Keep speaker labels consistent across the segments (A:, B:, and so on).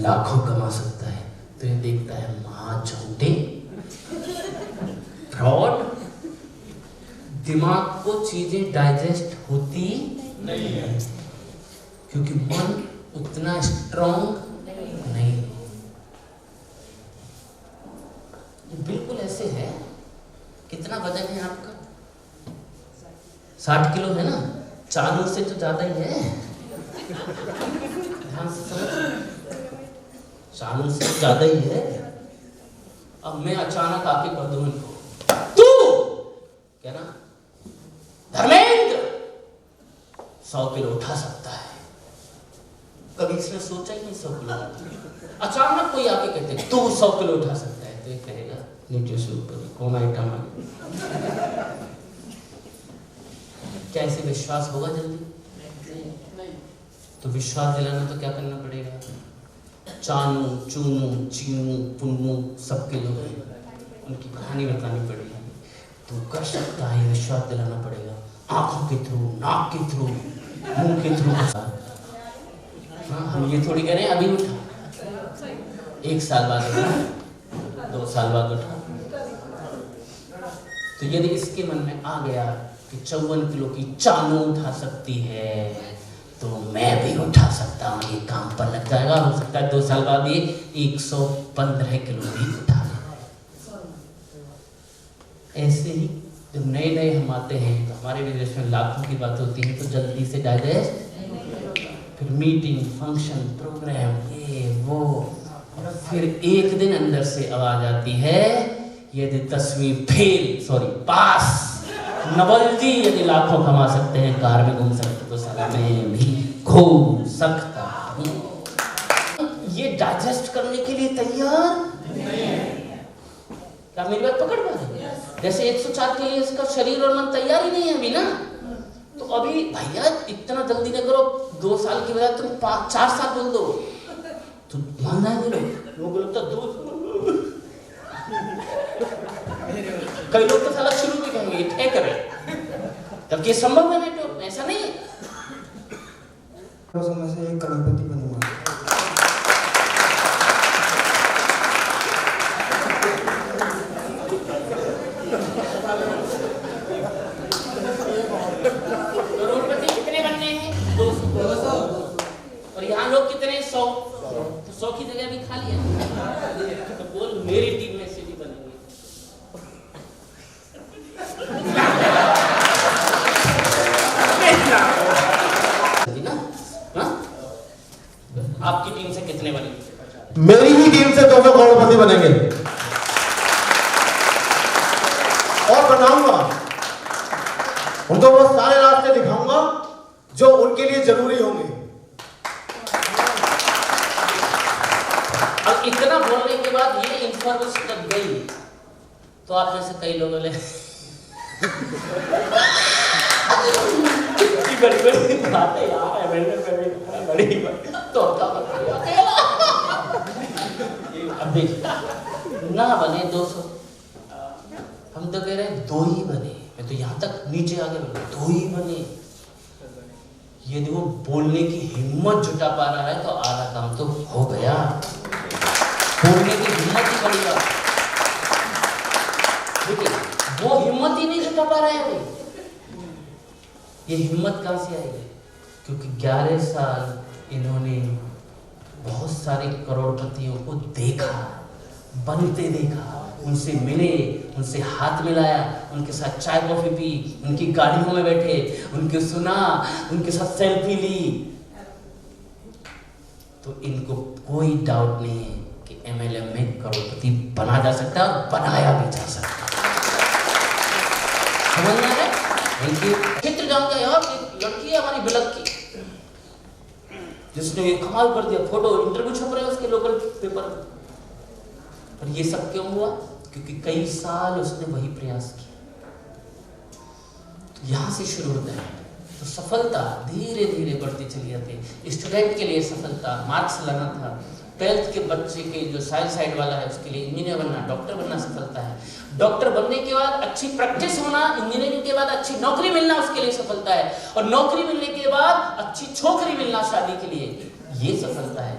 A: लाखों कमा सकता है, तो ये देखता है महा झूठे, फ्रॉड, दिमाग को चीजें डाइजेस्ट होती नहीं है, क्योंकि मन उतना स्ट्रॉन्ग नहीं। ये बिल्कुल ऐसे है, कितना वजन है आपका? 60 किलो है ना, चालू से तो ज्यादा ही है, ध्यान से समझ, चालू से ज्यादा ही है। अब मैं अचानक आके कर दूं इनको, तू क्या ना धर्मेंद्र 100 किलो उठा सकता है, कभी इसने सोचा ही नहीं 100 किलो। अचानक कोई आके कहते तू 100 किलो उठा सकता है, तो ये कहेगा नीचे से ऊपर कौन आइटम आ, क्या ऐसे विश्वास होगा जल्दी? नहीं। तो विश्वास दिलाना तो क्या करना पड़ेगा? चानू चूनू चीनू पुन्नू सबके लोग उनकी कहानी बतानी पड़ेगी। तो कर सकता है, विश्वास दिलाना पड़ेगा, आंखों के थ्रू, नाक के थ्रू, मुंह के थ्रू। हाँ, हम ये थोड़ी कह रहे हैं अभी उठा, 1 साल बाद उठा, 2 साल बाद उठा। तो यदि इसके मन में आ गया कि 54 किलो की चानू उठा सकती है, तो मैं भी उठा सकता हूँ, ये काम पर लग जाएगा। हो सकता है 2 साल बाद ये 115 किलो भी उठा ले। ऐसे ही जब नए नए हम आते हैं तो हमारे विदेश में लाखों की बात होती है, तो जल्दी से डाइजेस्ट, फिर मीटिंग, फंक्शन, प्रोग्राम, ये वो, और फिर एक दिन अंदर से आवाज आती है, यदि 10वीं फेल, सॉरी पास, नवल जी यदि लाखों कमा सकते हैं, कार में घूम सकते, तो साला मैं भी घूम सकता हूं। ये डाइजेस्ट करने के लिए तैयार नहीं है। क्या मेरी बात पकड़ पा रहे हैं? जैसे 104 के लिए इसका शरीर और मन तैयार ही नहीं है अभी ना, तो अभी भैया इतना जल्दी न करो, 2 साल की बजाय तुम 4 साल बोल दो, तो मान जाएंगे लोग बोलता 2। कई लोग तो साला शुरू भी कहेंगे ठेक करे, जबकि संभव है नहीं, तो ऐसा नहीं है।
B: तो मैं से एक करोड़पति बनूंगा।
A: करोड़पति कितने बनने हैं? 200। और यहाँ लोग कितने? 100। तो 100 की जगह भी खाली है, तो बोल मेरी टीम में से भी बनेंगे। आपकी टीम से कितने बनेंगे?
C: मेरी ही टीम से 200 करोड़पति बनेंगे, और बनाऊंगा उनको वो सारे रास्ते दिखाऊंगा जो उनके लिए जरूरी होंगे।
A: अब इतना बोलने के बाद ये इंफॉर्मेशन जब गई, तो आप जैसे कई लोगों ने बड़ी बड़ी बातें यार, बड़ी तो अब देख ना बने 200, हम तो कह रहे हैं 2 ही बने। मैं तो यहाँ तक नीचे आगे बढ़े, 2 ही बने। यदि वो बोलने की हिम्मत जुटा पा रहा है, तो आधा काम तो हो गया। बोलने की हिम्मत ही बढ़िया, देखिए वो हिम्मत ही नहीं जुटा पा रहा है अभी। ये हिम्मत कहाँ से आएगी? क्योंकि 11 साल इन्होंने बहुत सारे करोड़पतियों को देखा, बनते देखा, उनसे मिले, उनसे हाथ मिलाया, उनके साथ चाय कॉफी पी, उनकी गाड़ियों में बैठे, उनके सुना, उनके साथ सेल्फी ली। तो इनको कोई डाउट नहीं है कि MLM में करोड़पति बना जा सकता है, और बनाया भी जा सकता है। समझना है? क्षेत्र जान गया यार, एक लड़की है हमारी बिलक की, जिसने ये कमाल कर दिया, फोटो इंटरव्यू छप रहे हैं उसके लोकल पेपर। और ये सब क्यों हुआ? क्योंकि कई साल उसने वही प्रयास किया। तो यहाँ से शुरू होता है, तो सफलता धीरे धीरे बढ़ती चली जाती है। स्टूडेंट के लिए सफलता, मार्क्स लाना था। 12th के बच्चे के जो साइड वाला है, उसके लिए इंजीनियर बनना, डॉक्टर बनना सफलता है। डॉक्टर बनने के बाद अच्छी प्रैक्टिस होना, इंजीनियरिंग के बाद अच्छी नौकरी मिलना उसके लिए सफलता है, और नौकरी मिलने के बाद अच्छी छोकरी मिलना शादी के लिए, ये सफलता है।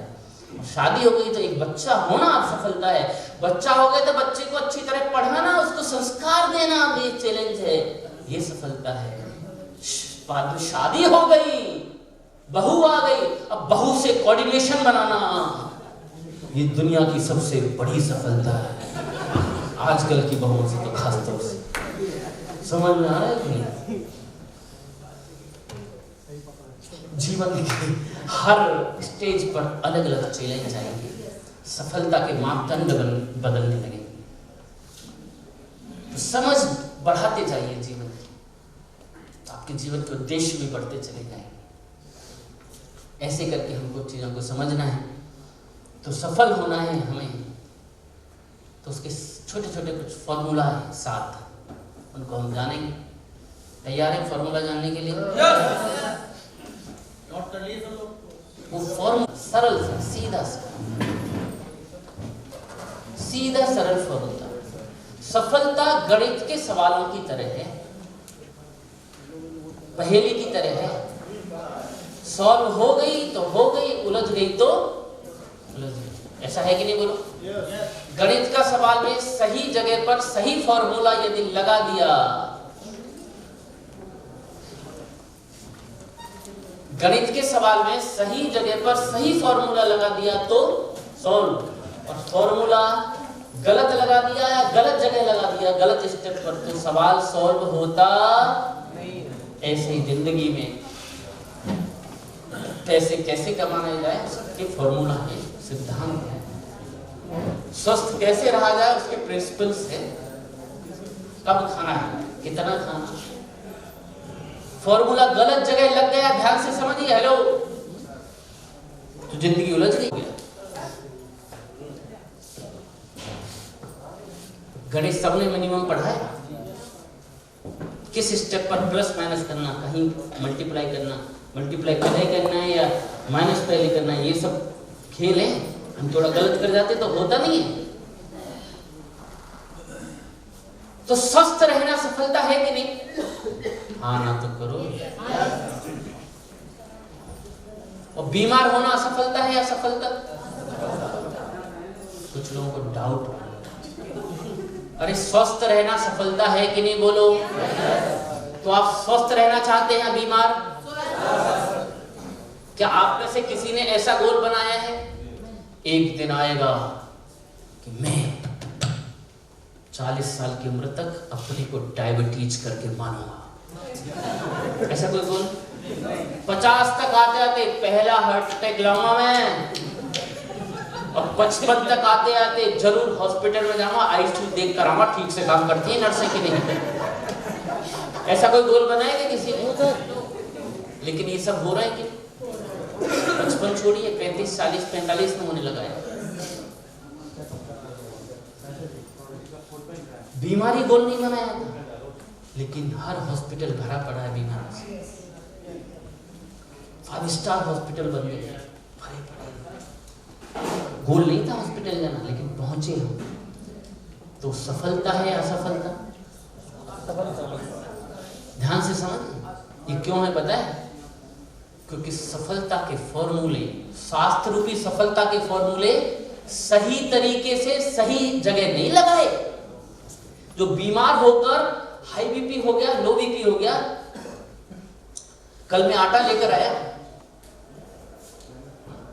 A: शादी हो गई तो एक बच्चा होना सफलता है। बच्चा हो गया तो बच्चे को अच्छी तरह पढ़ाना, उसको संस्कार देना, ये चैलेंज है, ये सफलता है। बाद में शादी हो गई, बहू आ गई, अब बहू से कोऑर्डिनेशन बनाना, ये दुनिया की सबसे बड़ी सफलता है। आजकल की बहुओं से तो खास तौर से समझ में आ रहा है कि नहीं? जीवन के हर स्टेज पर अलग अलग चैलेंज आएंगे, सफलता के मापदंड बदलने लगेंगे। तो समझ बढ़ाते जाइए जीवन की, तो आपके जीवन के उद्देश्य भी बढ़ते चले जाएंगे। ऐसे करके हमको चीज़ों को समझना है। तो सफल होना है हमें, तो उसके छोटे छोटे कुछ फॉर्मूला है 7, उनको हम जानेंगे। तैयार है फॉर्मूला जानने के लिए? वो फॉर्मूला सरल सा, सीधा सरल फॉर्मूला। सफलता गणित के सवालों की तरह है, पहेली की तरह है। सॉल्व हो गई तो हो गई, उलझ गई तो उलझ गई। ऐसा है कि नहीं बोलो? गणित का सवाल में सही जगह पर सही फॉर्मूला यदि लगा दिया, गणित के सवाल में सही जगह पर सही फॉर्मूला लगा दिया तो सॉल्व, और फॉर्मूला गलत लगा दिया या गलत जगह लगा दिया, गलत स्टेप पर, तो सवाल सॉल्व होता नहीं। ऐसे ही जिंदगी में पैसे कैसे कमाया जाए उसके फॉर्मूला है, सिद्धांत है। स्वस्थ कैसे रहा जाए उसके प्रिंसिपल्स है। कब खाना है, कितना खाना। फॉर्मूला गलत जगह लग गया, ध्यान से समझिए, हेलो, तो जिंदगी उलझ गई। गणित सबने मिनिमम पढ़ा है। किस स्टेप पर प्लस माइनस करना, कहीं मल्टीप्लाई करना, मल्टीप्लाई पहले करना है या माइनस पहले करना है, ये सब खेल है। हम थोड़ा गलत कर जाते तो होता नहीं है। तो स्वस्थ रहना सफलता है कि नहीं? हाँ ना तो करो। और बीमार होना असफलता है या सफलता? कुछ लोगों को डाउट, अरे स्वस्थ रहना सफलता है कि नहीं बोलो? तो आप स्वस्थ रहना चाहते हैं या बीमार? क्या आप में से किसी ने ऐसा गोल बनाया है, एक दिन आएगा कि मैं 40 साल की उम्र तक अपने को डायबिटीज करके मानूंगा? ऐसा कोई गोल? 50 तक आते आते पहला हार्ट अटैक लाऊंगा मैं, और 55 तक आते आते जरूर हॉस्पिटल में जाऊंगा, आईसीयू देख कर आऊंगा ठीक से काम करती है नर्सें कि नहीं। ऐसा कोई गोल बनाएगा किसी ने? लेकिन ये सब हो रहा है कि 55 छोड़िए, 35, 40, 45 में होने लगा है। बीमारी गोल नहीं बनाया था, लेकिन हर हॉस्पिटल भरा पड़ा है बीमारों से। 5 स्टार हॉस्पिटल बन गए, भरे पड़े। गोल नहीं था हॉस्पिटल जाना, लेकिन पहुंचे हम। तो सफलता है असफलता? ध्यान से समझ, ये क्यों है पता है? क्योंकि सफलता के फॉर्मूले, शास्त्र रूपी सफलता के फॉर्मूले सही तरीके से सही जगह नहीं लगाए। जो बीमार होकर हाई बीपी हो गया, लो बीपी हो गया, कल मैं आटा लेकर आया।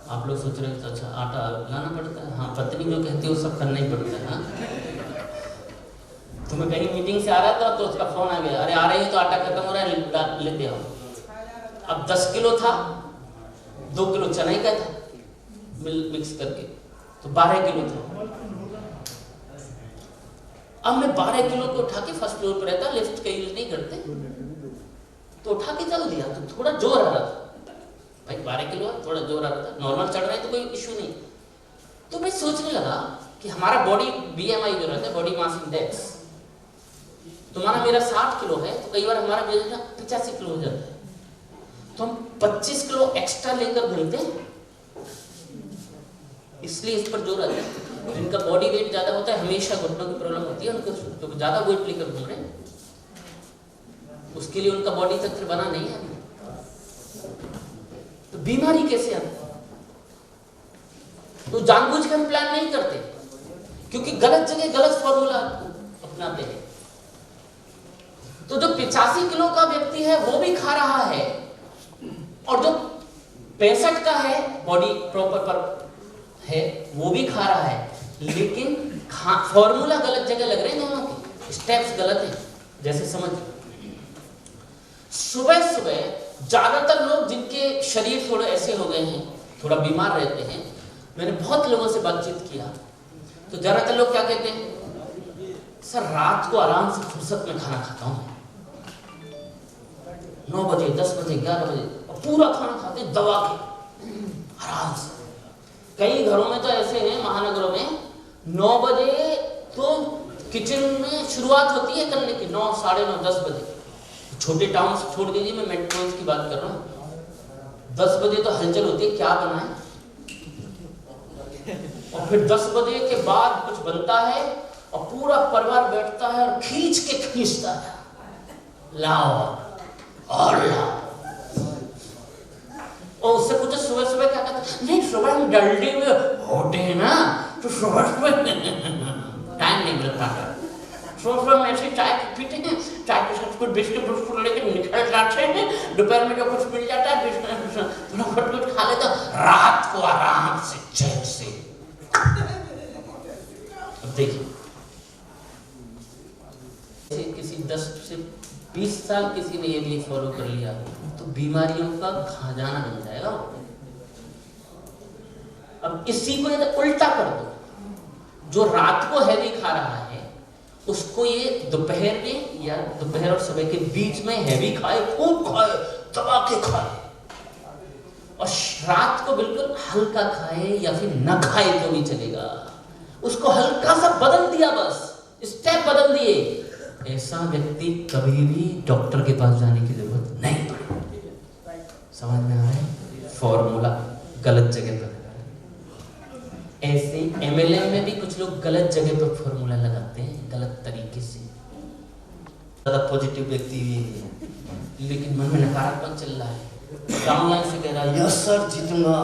A: आप लोग सोच रहे हैं अच्छा आटा लाना पड़ता है? हाँ, पत्नी जो कहती है वो सब करना ही पड़ता है। हाँ, तो मैं कहीं मीटिंग से आ रहा था तो उसका फोन आ गया, अरे आ रही है तो आटा खत्म हो रहा है, लेते आओ। अब 10 किलो था, 2 किलो चना का था मिक्स करके, तो 12 किलो था। अब मैं 12 किलो को उठा के फर्स्ट फ्लोर पर रहता, लिफ्ट कहीं यूज नहीं करते, तो उठा के चल दिया। तो थोड़ा जोर आ रहा था भाई, 12 किलो है, थोड़ा जोर आ रहा था। नॉर्मल चढ़ रहे तो कोई इशू नहीं। तो मैं सोचने लगा कि हमारा बॉडी BMI जो रहता है, बॉडी मास इंडेक्स, तुम्हारा मेरा 60 किलो है, तो कई बार हमारा वजन 85 किलो हो जाता है। तो हम 25 किलो एक्स्ट्रा लेकर घूमते हैं, इसलिए इस पर जोर आता है। जिनका बॉडी वेट ज्यादा होता है, हमेशा घुटनों की प्रॉब्लम होती है, उनको तो ज्यादा वेट लेकर घूम रहे हैं, उसके लिए उनका बॉडी तंत्र बना नहीं है। तो बीमारी कैसे आती? तो जानबूझ के हम प्लान नहीं करते, क्योंकि गलत जगह गलत फॉर्मूला अपनाते हैं। तो जो 85 किलो का व्यक्ति है वो भी खा रहा है, और जो 65 का है, बॉडी प्रॉपर पर है, वो भी खा रहा है, लेकिन फॉर्मूला गलत जगह लग रहे हैं, दोनों के स्टेप्स गलत हैं। जैसे समझ, सुबह सुबह ज्यादातर लोग जिनके शरीर थोड़े ऐसे हो गए हैं, थोड़ा बीमार रहते हैं, मैंने बहुत लोगों से बातचीत किया, तो ज्यादातर लोग क्या कहते हैं, सर रात को आराम से फुर्सत में खाना खाता हूं, 9 बजे 10 बजे 11 बजे और पूरा खाना खाते हैं दबा के आराम से। कई घरों में तो ऐसे हैं, महानगरों में 9 बजे तो किचन में शुरुआत होती है करने की, 9 साढ़े 9 10 बजे। छोटे टाउन से छोड़ दीजिए, मैं मेट्रोस की बात कर रहा हूँ। 10 बजे तो हलचल होती है, क्या बनाए, और फिर 10 बजे के बाद कुछ बनता है और पूरा परिवार बैठता है और खींच के खींचता है, लाओ और लाओ। और उससे पूछो सुबह सुबह क्या कहते, नहीं सुबह हम जल्दी में होते हैं ना, तो सुबह सुबह टाइम नहीं मिलता है, सुबह में ऐसे चाय पीते हैं, चाय के साथ कुछ बिस्किट बिस्कुट लेकर निकल जाते हैं, दोपहर में जो कुछ मिल जाता है थोड़ा कुछ खा लेते, रात को आराम से चैन से। अब देखिए, किसी 10 से 20 साल किसी ने ये फॉलो कर लिया तो बीमारियों का खजाना बन जाएगा। अब इसी को यदि उल्टा कर दो, जो रात को हैवी खा रहा है उसको ये दोपहर में या दोपहर और सुबह के बीच में हैवी खाए, खूब खाए, दबा के खाए, और रात को बिल्कुल हल्का खाए या फिर न खाए तो भी चलेगा। उसको हल्का सा बदल दिया, बस स्टेप बदल दिए, ऐसा व्यक्ति कभी भी डॉक्टर के पास जाने की जरूरत नहीं पड़ेगी। समझ में आ रहा है? फॉर्मूला गलत जगह पर। ऐसे एमएलएम में भी कुछ लोग गलत जगह पर फॉर्मूला लगाते हैं, गलत तरीके से। ज्यादा पॉजिटिव व्यक्ति भी है लेकिन मन में नकारात्मक चल रहा है, डाउनलाइन से कह रहा है यस सर जीतूंगा,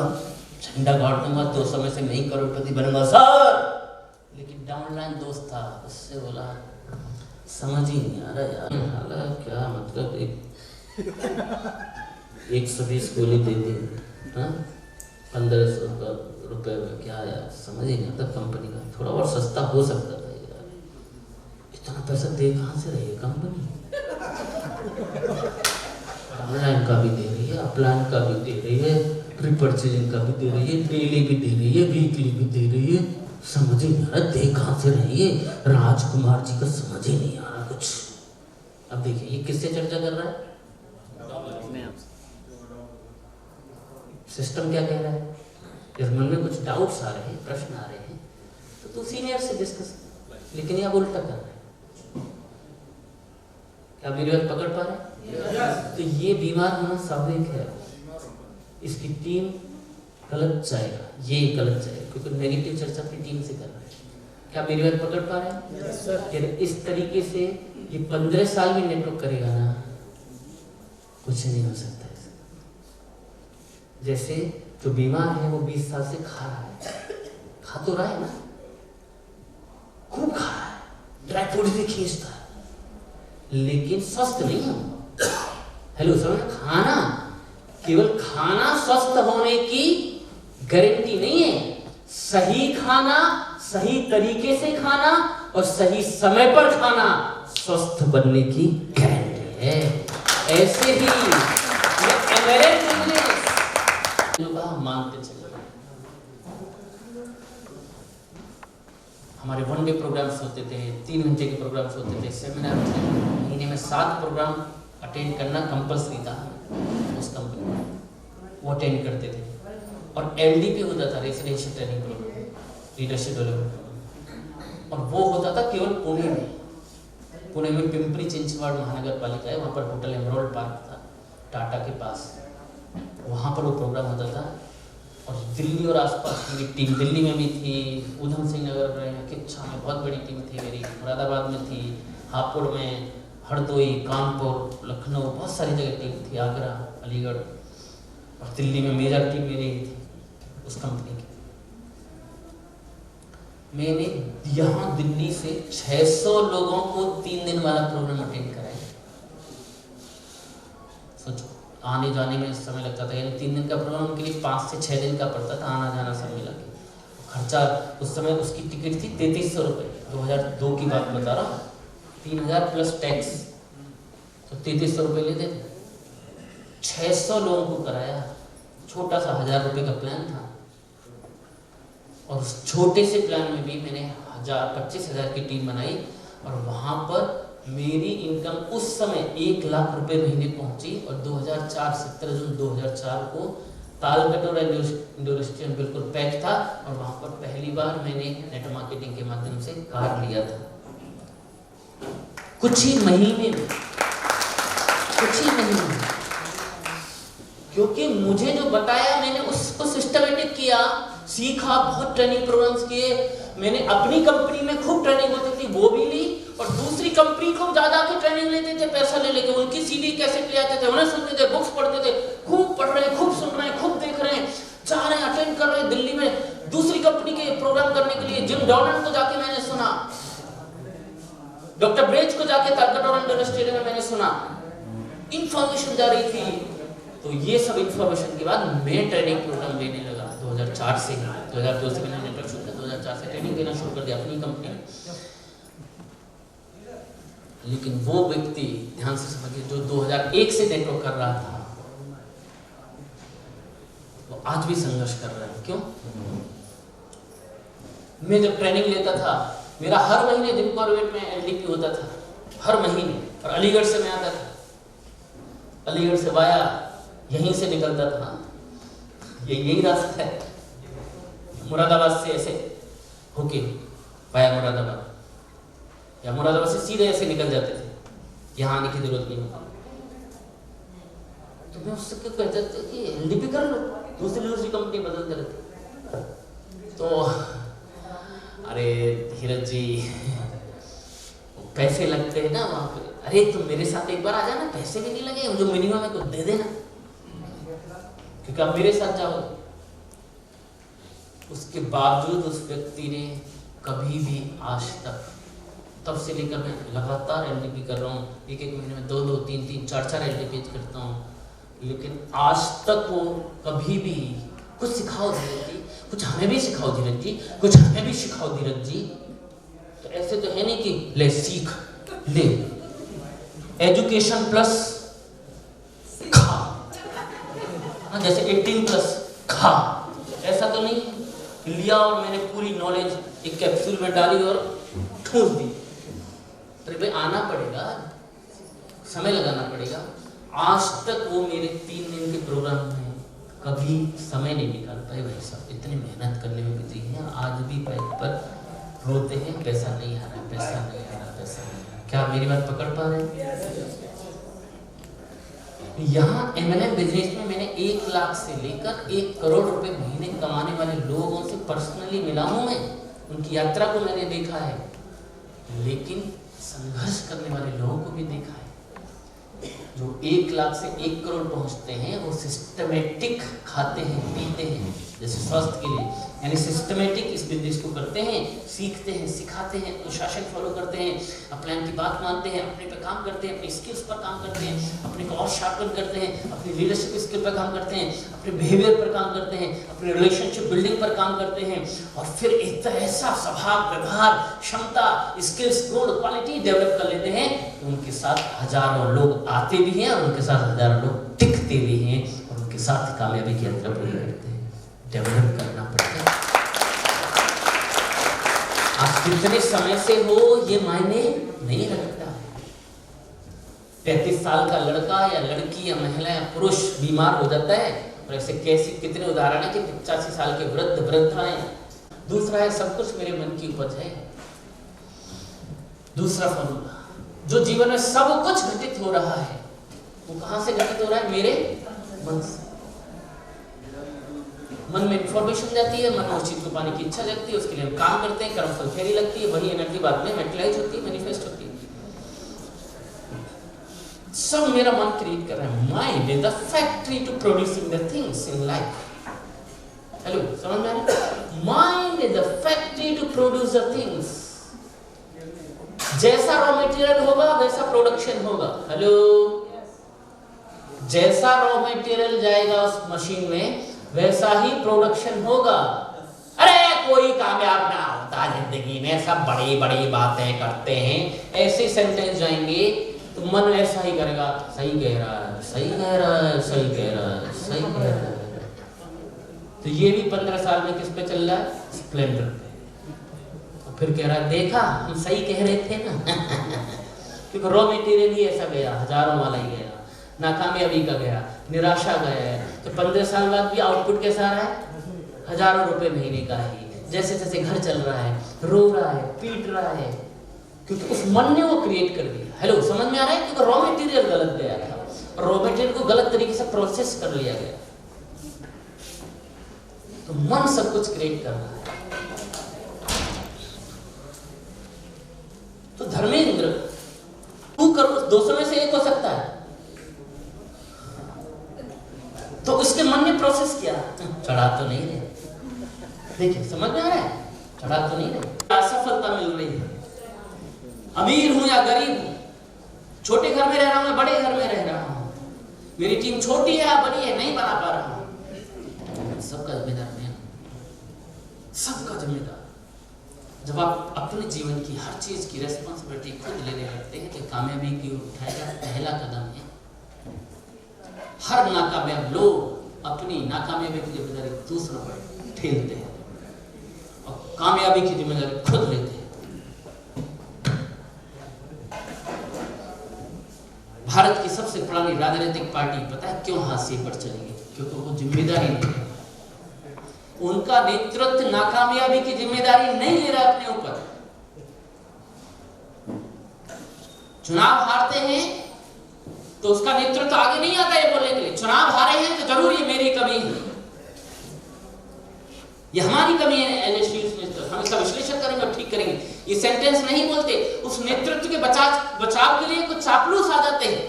A: झंडा गाड़ दूंगा, 2 समय से नहीं करोड़पति बनूंगा सर, लेकिन डाउनलाइन दोस्त था, उससे बोला समझ ही नहीं आ रहा यार, हाला क्या मतलब 120 गोली दे दी, 1500 का रुपए में, क्या यार समझ ही नहीं आता, कंपनी का थोड़ा और सस्ता हो सकता था यार, इतना पैसा दे कहाँ से रही है कंपनी, ऑनलाइन का भी दे रही है, अपलाइन का भी दे रही है, रिपर्चेजिंग का भी दे रही है, डेली भी दे रही है, वीकली भी दे रही है, समझ ही नहीं आ रहा दे कहाँ से रही है, राजकुमार जी का समझ ही नहीं आ रहा कुछ। अब देखिए ये किससे चर्चा कर रहा है, सिस्टम क्या कह रहा है, इस मन में कुछ डाउट्स आ रहे हैं, प्रश्न आ रहे हैं, तो तू सीनियर से डिस्कस, लेकिन ये अब उल्टा कर रहा है। क्या मेरी बात पकड़ पा रहे हैं? तो ये बीमार होना स्वाभाविक है, इसकी टीम गलत जाएगा, ये गलत जाएगा, क्योंकि नेगेटिव चर्चा अपनी टीम से कर रहा है। क्या मेरी बात पकड़ पा रहे हैं? इस तरीके से ये 15 साल में नेटवर्क करेगा ना, कुछ नहीं हो सकता है। जैसे जो बीमार है वो 20 साल से खा रहा है, खा तो रहा है ना, खूब खा रहा है, ड्राई फ्रूट भी खींचता है, लेकिन स्वस्थ नहीं है। हेलो समझ, खाना केवल खाना स्वस्थ होने की गारंटी नहीं है, सही खाना, सही तरीके से खाना और सही समय पर खाना स्वस्थ बनने की गारंटी है। ऐसे ही मानते चले, हमारे 1 डे प्रोग्राम्स होते थे, 3 घंटे के प्रोग्राम्स होते थे, सेमिनार होते थे, महीने में 7 प्रोग्राम अटेंड करना कंपल्सरी था उस कंपनी में, वो अटेंड करते थे। और एलडीपी होता था, residential training program, leadership development, और वो होता था केवल पुणे में। पुणे में पिंपरी चिंचवड महानगर पालिका है, वहाँ पर होटल एमरोल्ड पार्क था टाटा के पास, वहाँ पर वो प्रोग्राम होता था। और दिल्ली और आसपास की टीम, दिल्ली में भी थी, उधम सिंह नगर में, किच्छा में बहुत बड़ी टीम थी मेरी, मुरादाबाद में थी, हापुड़ में, हरदोई, कानपुर, लखनऊ, बहुत सारी जगह टीम थी, आगरा, अलीगढ़, और दिल्ली में मेजर टीम मेरी थी उस कंपनी की। मैंने यहाँ दिल्ली से 600 लोगों को 3 दिन वाला प्रोग्राम अटेंड कराया। सोचो, आने जाने में समय लगता था, यानी 3 दिन का प्रोग्राम उनके लिए 5 से 6 दिन का पड़ता था, आना जाना सब मिला के। खर्चा उस समय उसकी टिकट थी 3300 रुपये, 2002 की बात बता रहा हूँ, 3000 प्लस टैक्स, तो 3300 रुपये लेते थे। 600 लोगों को कराया, छोटा सा 1000 रुपये का प्लान था, और उस छोटे से प्लान में भी मैंने 25,000 की टीम बनाई, और वहाँ पर मेरी इनकम उस समय 1 लाख रुपए महीने पहुंची। और 2004 17 जून 2004 को तालकटोरा इंडोर स्टेडियम बिल्कुल पैक था, और वहाँ पर पहली बार मैंने नेट मार्केटिंग के माध्यम से कार लिया था। कुछ ही महीने में, क्योंकि मुझे जो बताया मैंने उसको सिस्टमेटिक किया, सीखा, बहुत ट्रेनिंग प्रोग्राम्स किए। मैंने अपनी कंपनी में खूब ट्रेनिंग होती थी वो भी ली, और दूसरी कंपनी को ज्यादा की ट्रेनिंग लेते थे, पैसा ले लेके उनकी सीडी कैसेट ले आते थे, उन्हें सुनते थे, बुक्स पढ़ते थे, खूब पढ़ रहे हैं, खूब सुन रहे हैं, खूब देख रहे हैं, जा रहे हैं, अटेंड कर रहे हैं। दिल्ली में दूसरी कंपनी के प्रोग्राम करने के लिए जिम डॉनन को जाके मैंने सुना, डॉक्टर ब्रेज को जाके तालकटोरा इंडोर स्टेडियम में मैंने सुना, इंफॉर्मेशन जा रही थी। तो ये सब इंफॉर्मेशन के बाद मैं ट्रेनिंग प्रोग्राम लेने लगा 2004 से। 2002 से मैंने नेटवर्क शुरू किया, 2004 से ट्रेनिंग देना शुरू कर दिया अपनी कंपनी में। लेकिन वो व्यक्ति, ध्यान से समझिए, जो 2001 से नेटवर्क कर रहा था, वो आज भी संघर्ष कर रहा है। क्यों? मैं जब ट्रेनिंग लेता था, मेरा हर महीने जिम कॉर्बेट में एलडीपी होता था, हर महीने, और अलीगढ़ से मैं आता था, अलीगढ़ से वाया यहीं से निकलता था, यही रास्ता है, मुरादाबाद से ऐसे होके वाया मुरादाबाद, या मुरादाबाद से सीधे ऐसे निकल जाते थे, यहाँ आने की जरूरत नहीं होती। तो मैं उससे क्या कहता था कि एलडीपी कर लो, दूसरी कंपनी बदलते रहते। तो अरे धीरज जी, पैसे लगते हैं ना वहाँ पे, अरे तुम मेरे साथ एक बार आ जाना, पैसे भी नहीं लगे, जो मिनिमम है कुछ दे देना, क्योंकि आप मेरे साथ जाओ। उसके बावजूद उस व्यक्ति ने कभी भी आज तक, तब से लेकर मैं लगातार एलडीपी कर रहा हूँ, एक महीने में 2 3 4 एलडीपी करता हूँ, लेकिन आज तक वो कभी भी कुछ सिखाओ धीरज जी, कुछ हमें भी सिखाओ धीरज जी, कुछ हमें भी सिखाओ धीरज जी। तो ऐसे तो है नहीं कि ले सीख ले, एजुकेशन प्लस खा, जैसे 18 प्लस खा, ऐसा तो नहीं लिया और मैंने पूरी नॉलेज एक कैप्सूल में डाली और ठूस दी। तो भाई आना पड़ेगा, समय लगाना पड़ेगा। आज तक वो मेरे 3 दिन के प्रोग्राम में कभी समय नहीं निकाल पाए भाई साहब, इतनी मेहनत करने में बिजी हैं, आज भी पैर पर रोते हैं, पैसा नहीं आ रहा, पैसा नहीं आ रहा, पैसा नहीं आ रहा। क्या मेरी बात पकड़ पा रहे हैं? यहाँ MLM बिजनेस में मैंने 1 लाख से लेकर 1 करोड़ रुपए महीने कमाने वाले लोगों से पर्सनली मिला हूँ मैं, उनकी यात्रा को मैंने देखा है, लेकिन संघर्ष करने वाले लोगों को भी देखा है। जो 1 लाख से 1 करोड़ पहुंचते हैं वो सिस्टमेटिक खाते हैं, पीते हैं, जैसे स्वास्थ्य के लिए, यानी सिस्टमेटिक इस बिजनेस को करते हैं, सीखते हैं, सिखाते हैं, अनुशासन फॉलो करते हैं, अपने की बात मानते हैं, अपने पे काम करते हैं, अपने स्किल्स पर काम करते हैं, अपने को और शार्पन करते हैं, अपनी लीडरशिप स्किल पर काम करते हैं, अपने बिहेवियर पर काम करते हैं, अपने रिलेशनशिप बिल्डिंग पर काम करते हैं, और फिर एक ऐसा स्वभाव, व्यवहार, क्षमता, स्किल्स, गुण, क्वालिटी डेवलप कर लेते हैं, उनके साथ हजारों लोग आते भी हैं और उनके साथ हजारों लोग टिकते भी हैं, और उनके साथ कामयाबी की यात्रा पूरी करते हैं। डेवलप करना पड़ता है। आप कितने समय से हो ये मायने नहीं रखता। 33 साल का लड़का या लड़की या महिला या पुरुष बीमार हो जाता है, और ऐसे कैसे कितने उदाहरण है कि 85 साल के वृद्ध वृद्धाएं। दूसरा है सब कुछ मेरे मन की उपज है। दूसरा फॉर्मूला, जो जीवन में सब कुछ घटित हो रहा है वो कहां से घटित हो रहा है? मेरे मन से। मन में इंफॉर्मेशन जाती है, मन में उस चीज को पाने की इच्छा जगती है, उसके लिए हम काम करते हैं, कर्मफल फेरी लगती है, वही एनर्जी बाद में मेटेरियलाइज होती है, मैनिफेस्ट होती है। सब मेरा मन क्रिएट कर रहा है। Mind is the factory to producing the things in life. Hello, समझ में आ रहा है? Mind is the factory to produce the things. जैसा रॉ मटेरियल होगा वैसा प्रोडक्शन होगा। हेलो, जैसा रॉ मटेरियल जाएगा उस मशीन में वैसा ही प्रोडक्शन होगा। अरे कोई कामयाब ना होता जिंदगी में, सब बड़ी बड़ी बातें करते हैं, ऐसे सेंटेंस जाएंगे तो मन ऐसा ही करेगा, सही कह रहा है, सही कह रहा है, सही कह रहा है, सही कह रहा है। तो ये भी 15 साल में किस पे चल रहा है? स्प्लेंडर पे। और फिर कह रहा है देखा हम सही कह रहे थे ना। क्योंकि रॉ मटेरियल ही ऐसा गया, हजारों वाला ही गया, नाकामयाबी का गया, निराशा गया है। तो 15 साल बाद भी आउटपुट कैसा रहा है? हजारों रुपए महीने का ही। जैसे जैसे घर चल रहा है, रो रहा है, पीट रहा है, क्योंकि उस मन ने वो क्रिएट कर दिया। हेलो, समझ में आ रहा है? क्योंकि रॉ मटेरियल गलत गया था, रॉ मटेरियल को गलत तरीके से प्रोसेस कर लिया गया। तो मन सब कुछ क्रिएट कर रहा है। तो धर्मेंद्र, तू करो 200 में से एक हो सकता है। तो उसके मन ने प्रोसेस किया, चढ़ा तो नहीं रहे। देखिए, समझ में आ रहा है? चढ़ा तो नहीं रहे। असफलता मिल रही है, अमीर हूं या गरीब हूं, छोटे घर में रह रहा हूं या बड़े घर में रह रहा हूं, मेरी टीम छोटी है या बड़ी है, नहीं बना पा रहा हूं, सबका जिम्मेदार मैं हूं, सबका जिम्मेदार। जब आप अपने जीवन की हर चीज की रेस्पॉन्सिबिलिटी खुद लेने लगते हैं तो कामयाबी की ओर उठाएगा पहला कदम है। हर नाकामयाब लोग अपनी नाकामयाबी की जिम्मेदारी दूसरों पर ठेलते हैं और कामयाबी की जिम्मेदारी खुद लेते हैं। भारत की सबसे पुरानी राजनीतिक पार्टी पता है क्यों हाशिए पर चली गई? क्योंकि वो जिम्मेदारी नहीं है। उनका नेतृत्व नाकामयाबी की जिम्मेदारी नहीं ले रहा अपने ऊपर। चुनाव हारते हैं तो उसका नेतृत्व आगे नहीं आता है बोलने के लिए, चुनाव हारे हैं तो जरूर ये मेरी कमी है, ये हमारी कमी है। हम इसका विश्लेषण करेंगे और ठीक करेंगे। ये सेंटेंस नहीं बोलते, उस नेतृत्व के बचाव के लिए कुछ चापलूस आ जाते हैं,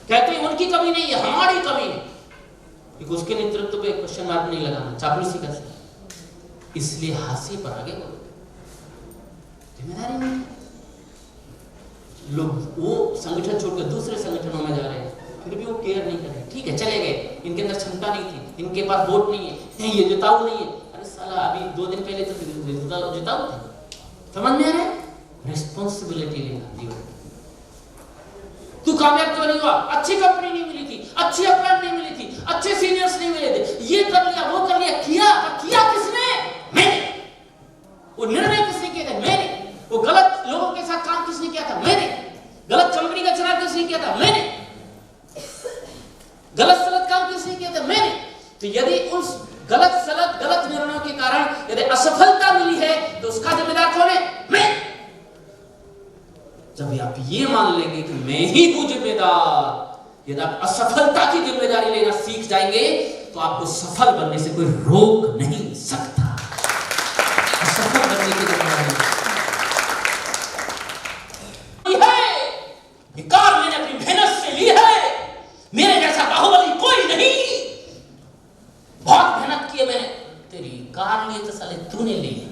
A: कहते हैं उनकी कमी नहीं है, हमारी कमी है, क्योंकि उसके नेतृत्व पे क्वेश्चन मार्क नहीं लगाना, चापलूसी कर सकते। इसलिए हाशिए पर आगे बोलो, जिम्मेदारी नहीं। लोग वो संगठन छोड़कर दूसरे संगठनों में जा रहे हैं, फिर भी वो केयर नहीं कर रहे। ठीक है, चले गए, इनके अंदर क्षमता नहीं थी, इनके पास वोट नहीं है, ये जिताऊ नहीं है। अरे साला, अभी 2 दिन पहले तो जिताऊ थे। समझ में आ रहा है? रिस्पॉन्सिबिलिटी लेना जीवन। तू कामयाब क्यों नहीं हुआ? अच्छी कंपनी नहीं मिली थी, अच्छी अपलाइन नहीं मिली थी, अच्छे सीनियर्स नहीं मिले थे, ये कर लिया, वो कर लिया। किया किसने? मैंने। वो निर्णय किसने किया था? मैंने। वो गलत लोगों के साथ काम किसने किया था? मैंने। गलत कंपनी का चुनाव किसने किया था? मैंने। गलत सलत काम किसने किया था? मैंने। तो यदि उस गलत निर्णयों के कारण यदि असफलता मिली है तो उसका जिम्मेदार कौन है? मैं। जब आप ये मान लेंगे कि मैं ही हूं जिम्मेदार, यदि आप असफलता की जिम्मेदारी लेना सीख जाएंगे तो आपको सफल बनने से कोई रोक नहीं सकता। सफल बनने की जिम्मेदारी ये कार मैंने अपनी मेहनत से ली है, मेरे जैसा बाहुबली कोई नहीं, बहुत मेहनत की है मैंने। तेरी कार लिए तो साले तूने ली है,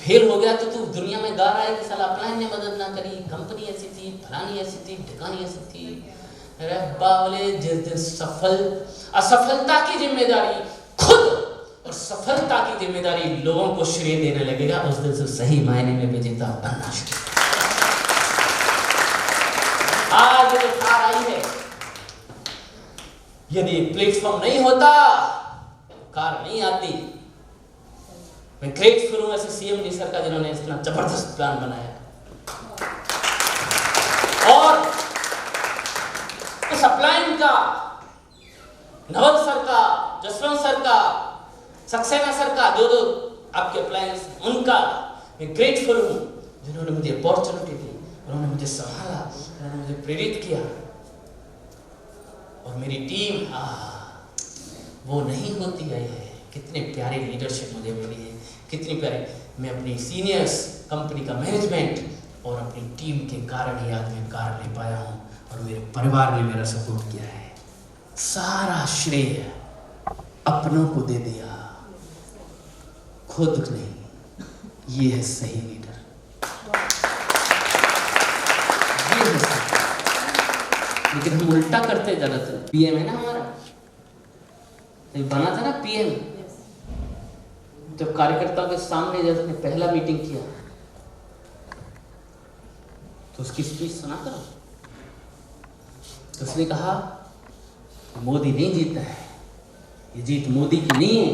A: फेल हो गया तो तू दुनिया में गा रहा है कि साला अपलाइन ने मदद ना करी, कंपनी ऐसी थी, फलानी ऐसी थी, ठिकानी ऐसी थी। अरे बावले, जिस दिन असफलता की जिम्मेदारी खुद और सफलता की जिम्मेदारी लोगों को श्रेय देने लगेगा, उस दिन से सही मायने में विजेता बनना शुरू। आज जो कार आई है, यदि प्लेटफॉर्म नहीं होता कार नहीं आती। मैं ग्रेटफुल हूं ऐसे सीएम जी सर का जिन्होंने इतना जबरदस्त प्लान बनाया और उस अपलाइन का, नवल सर का, जसवंत सर का, सक्सेना सर का, जो आपके अप्लायंस, उनका मैं ग्रेटफुल हूं जिन्होंने मुझे अपॉर्चुनिटी दी, उन्होंने मुझे संभाला, उन्होंने मुझे प्रेरित किया। और मेरी टीम वो नहीं होती है। कितने प्यारे लीडरशिप मुझे मिली है, कितनी प्यारी। मैं अपनी सीनियर्स, कंपनी का मैनेजमेंट और अपनी टीम के कारण ही आज मैं कार ले पाया हूँ और मेरे परिवार ने मेरा सपोर्ट किया है। सारा श्रेय अपनों को दे दिया, खुद नहीं, ये है सही लीडर, ये है सही। लेकिन हम उल्टा करते ज्यादातर। पीएम है ना हमारा, तो बना था ना पीएम, जब कार्यकर्ताओं के सामने जब उसने पहला मीटिंग किया तो उसकी स्पीच सुना करो। तो उसने कहा मोदी नहीं जीता है, ये जीत मोदी की नहीं है,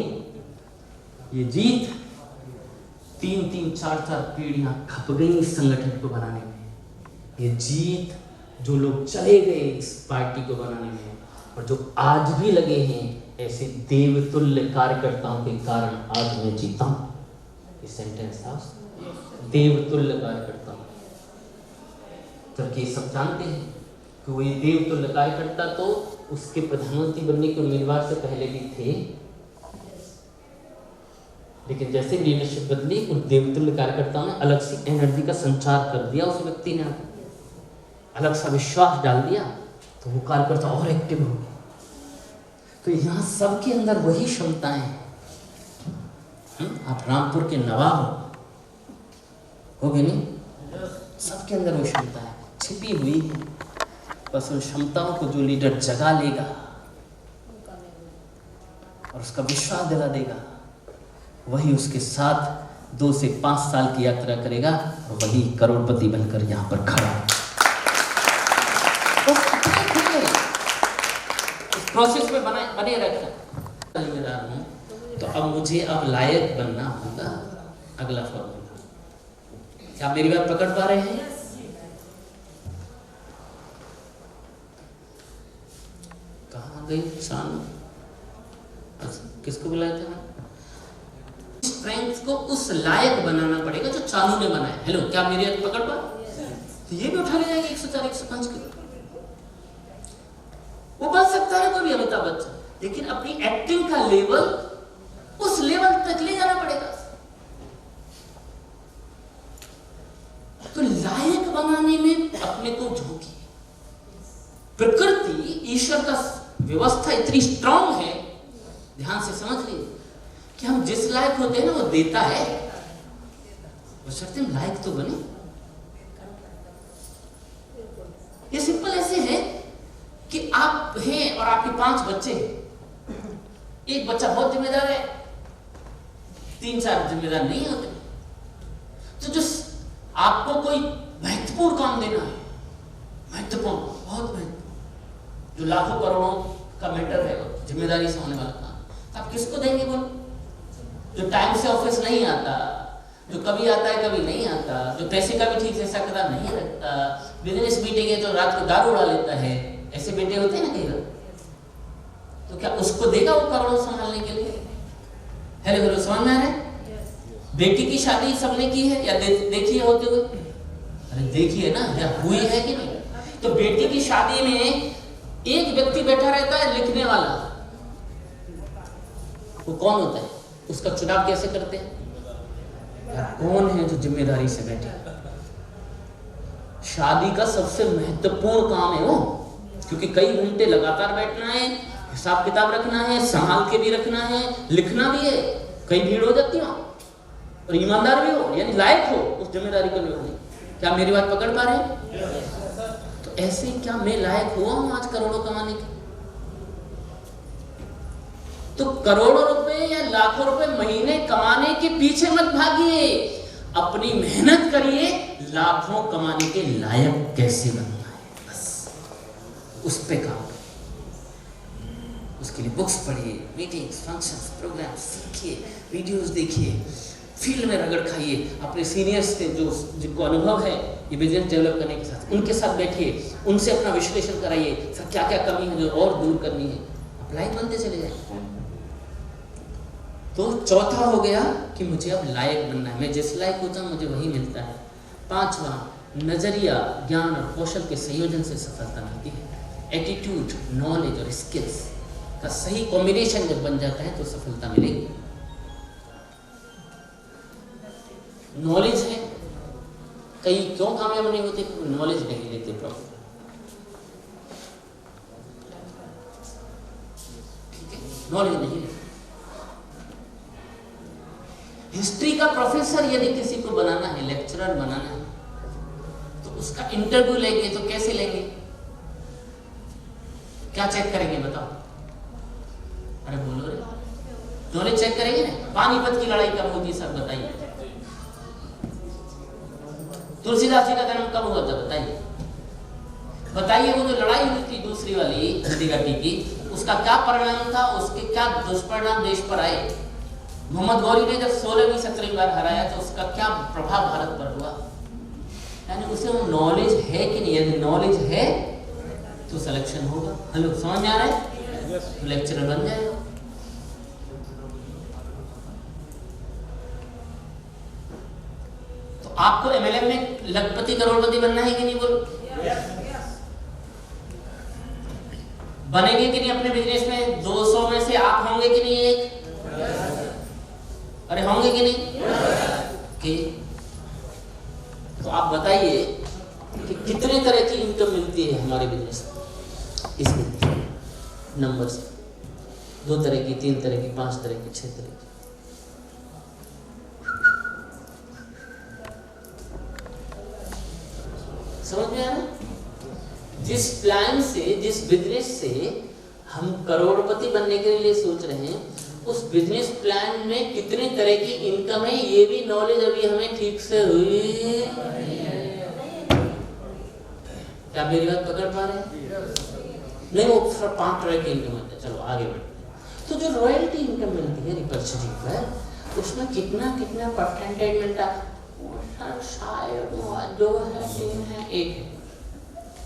A: ये जीत 3-3, 4-4 पीढ़ियां खप गई इस संगठन को बनाने में। ये जीत जो लोग चले गए इस पार्टी को बनाने में और जो आज भी लगे हैं ऐसे देवतुल्य कार्यकर्ताओं के कारण आज मैं जीता हूं। ये सेंटेंस था, देवतुल्य कार्यकर्ता। जबकि सब जानते हैं कि वो ये देवतुल्य कार्यकर्ता तो उसके प्रधानमंत्री बनने के उम्मीदवार से पहले भी थे, लेकिन जैसे लीडरशिप बदली उन देवतुल्य कार्यकर्ताओं ने अलग सी एनर्जी का संचार कर दिया, उस व्यक्ति ने अलग सा विश्वास डाल दिया, तो वो कार्यकर्ता और एक्टिव हो गए। तो यहाँ सबके अंदर वही क्षमताएं हैं। आप रामपुर के नवाब हो गए नहीं, सबके अंदर वो क्षमता है, छिपी हुई है। बस उन क्षमताओं को जो लीडर जगा लेगा और उसका विश्वास दिला देगा, वही उसके साथ 2 से 5 साल की यात्रा करेगा और वही करोड़पति बनकर यहाँ पर खड़ा है। इस प्रोसेस में बने रखना जिम्मेदार हूँ, तो अब मुझे लायक बनना होगा। अगला फॉर्मूला, क्या आप मेरी बात पकड़ पा रहे हैं? कहाँ गई शान? किसको बुलाया था? स्ट्रेंथ को उस लायक बनाना पड़ेगा जो चानू ने बनाया। हेलो, क्या मेरी बात पकड़ पा? तो ये भी उठा ले जाएंगे 104, 105 किलो। वो बन सकता है कोई भी अमिताभ बच्चन, लेकिन अपनी एक्टिंग का लेवल उस लेवल तक ले जाना पड़ेगा। तो लायक बनाने में अपने को झोंकी। प्रकृति, ईश्वर का व्यवस्था इतनी स्ट्रांग है, ध्यान से समझ लीजिए, कि हम जिस लायक होते हैं ना वो देता है, बशर्ते हम लायक तो बने। ये सिंपल ऐसे है कि आप हैं और आपके 5 बच्चे हैं, एक बच्चा बहुत जिम्मेदार है, 3-4 जिम्मेदार नहीं होते। तो जो आपको कोई महत्वपूर्ण काम देना है, महत्वपूर्ण, बहुत महत्वपूर्ण, जो लाखों करोड़ों का मैटर है, जिम्मेदारी से होने वाला काम, तो आप किसको देंगे? बोलो, जो टाइम से ऑफिस नहीं आता, जो कभी आता है कभी नहीं आता, जो पैसे का भी ठीक से सकता नहीं रखता, बिजनेस मीटिंग है तो रात को दारू उड़ा लेता है, ऐसे बेटे होते हैं ना कई लोग। तो क्या उसको देगा वो करोड़ों संभालने के लिए? हेलो हेलो, समझ में आ रहा है? बेटी की शादी सबने की है या देखी है होते हुए? अरे देखी है ना, या हुई है कि नहीं? तो बेटी की शादी में एक व्यक्ति बैठा रहता है, लिखने वाला। वो कौन होता है? उसका चुनाव कैसे करते हैं? कौन है जो जिम्मेदारी से बैठे? शादी का सबसे महत्वपूर्ण काम है वो, क्योंकि कई घंटे लगातार बैठना है, हिसाब किताब रखना है, संभाल के भी रखना है, लिखना भी है, कई भीड़ हो जाती है और ईमानदार भी हो, यानी लायक हो उस जिम्मेदारी को निभाने। क्या मेरी बात पकड़ पा रहे हैं? तो ऐसे क्या मैं लायक हुआ हूं आज करोड़ों कमाने के? तो करोड़ों रुपए या लाखों रुपए महीने कमाने के पीछे मत भागिए, अपनी मेहनत करिए, लाखों कमाने के लायक कैसे बनना है, बस उस पे काम। उसके लिए बुक्स पढ़िए, मीटिंग्स, फंक्शंस, प्रोग्राम्स सीखिए, वीडियोस देखिए, फील्ड में रगड़ खाइए, अपने सीनियर्स से जो जिनको अनुभव है ये बिजनेस डेवलप करने के साथ, उनके साथ बैठिए, उनसे अपना विश्लेषण कराइए, सर क्या क्या कमी है जो और दूर करनी है, अप्लाई बनते चले जाए। तो चौथा हो गया कि मुझे अब लायक बनना है, मैं जिस लायक होता हूँ मुझे वही मिलता है। 5वां, नजरिया, ज्ञान और कौशल के संयोजन से सफलता मिलती है। एटीट्यूड, नॉलेज और स्किल्स का सही कॉम्बिनेशन जब बन जाता है तो सफलता मिलेगी। नॉलेज है, कई क्यों कामयाब नहीं होते? नॉलेज नहीं लेते प्रॉपर। ठीक है, नॉलेज नहीं लेते। हिस्ट्री का प्रोफेसर यदि किसी को बनाना है, लेक्चरर बनाना है, तो उसका इंटरव्यू लेंगे तो कैसे लेंगे? क्या चेक करेंगे बताओ? अरे बोलो रे, नॉलेज चेक करेंगे ना। पानीपत की लड़ाई कब होती सर बताइए? तुलसीदास जी का जन्म कब हुआ था बताइए? बताइए वो जो लड़ाई हुई थी दूसरी वाली हल्दी घाटी की, उसका क्या परिणाम था, उसके क्या दुष्परिणाम देश पर आए? मोहम्मद गौरी ने जब 16वीं 17वीं बार हराया तो उसका क्या प्रभाव भारत पर हुआ? यानी उसे वो नॉलेज है कि नहीं? यदि नॉलेज है तो सिलेक्शन होगा। हेलो, समझ में आ रहा है? तो लेक्चरर बन जाएगा। तो आपको एमएलएम में लखपति करोड़पति बनना है कि नहीं? बोलो बनेंगे कि नहीं? अपने बिजनेस में 200 में से आप होंगे कि नहीं? एक अरे होंगे कि नहीं? कि तो आप बताइए कि कितने तरह की इनकम मिलती है हमारे बिजनेस में? इसमें नंबर से 2 तरह की, 3 तरह की, 5 तरह की, 6 तरह की। समझ में आ रहा है? जिस प्लान से, जिस बिजनेस से हम करोड़पति बनने के लिए सोच रहे हैं, उस बिजनेस प्लान में कितने तरह की इनकम है ये भी नॉलेज अभी हमें ठीक से हुई। क्या मेरी बात पकड़ पा रहे हैं? नहीं, वो 5 तरह की इनकम होता है। चलो आगे बढ़ते हैं। तो जो रॉयल्टी इनकम मिलती है रिपर्चेजिंग पर, उसमें कितना कितना परसेंटेज मिलता है? शायद जो है 3 है, 1 है।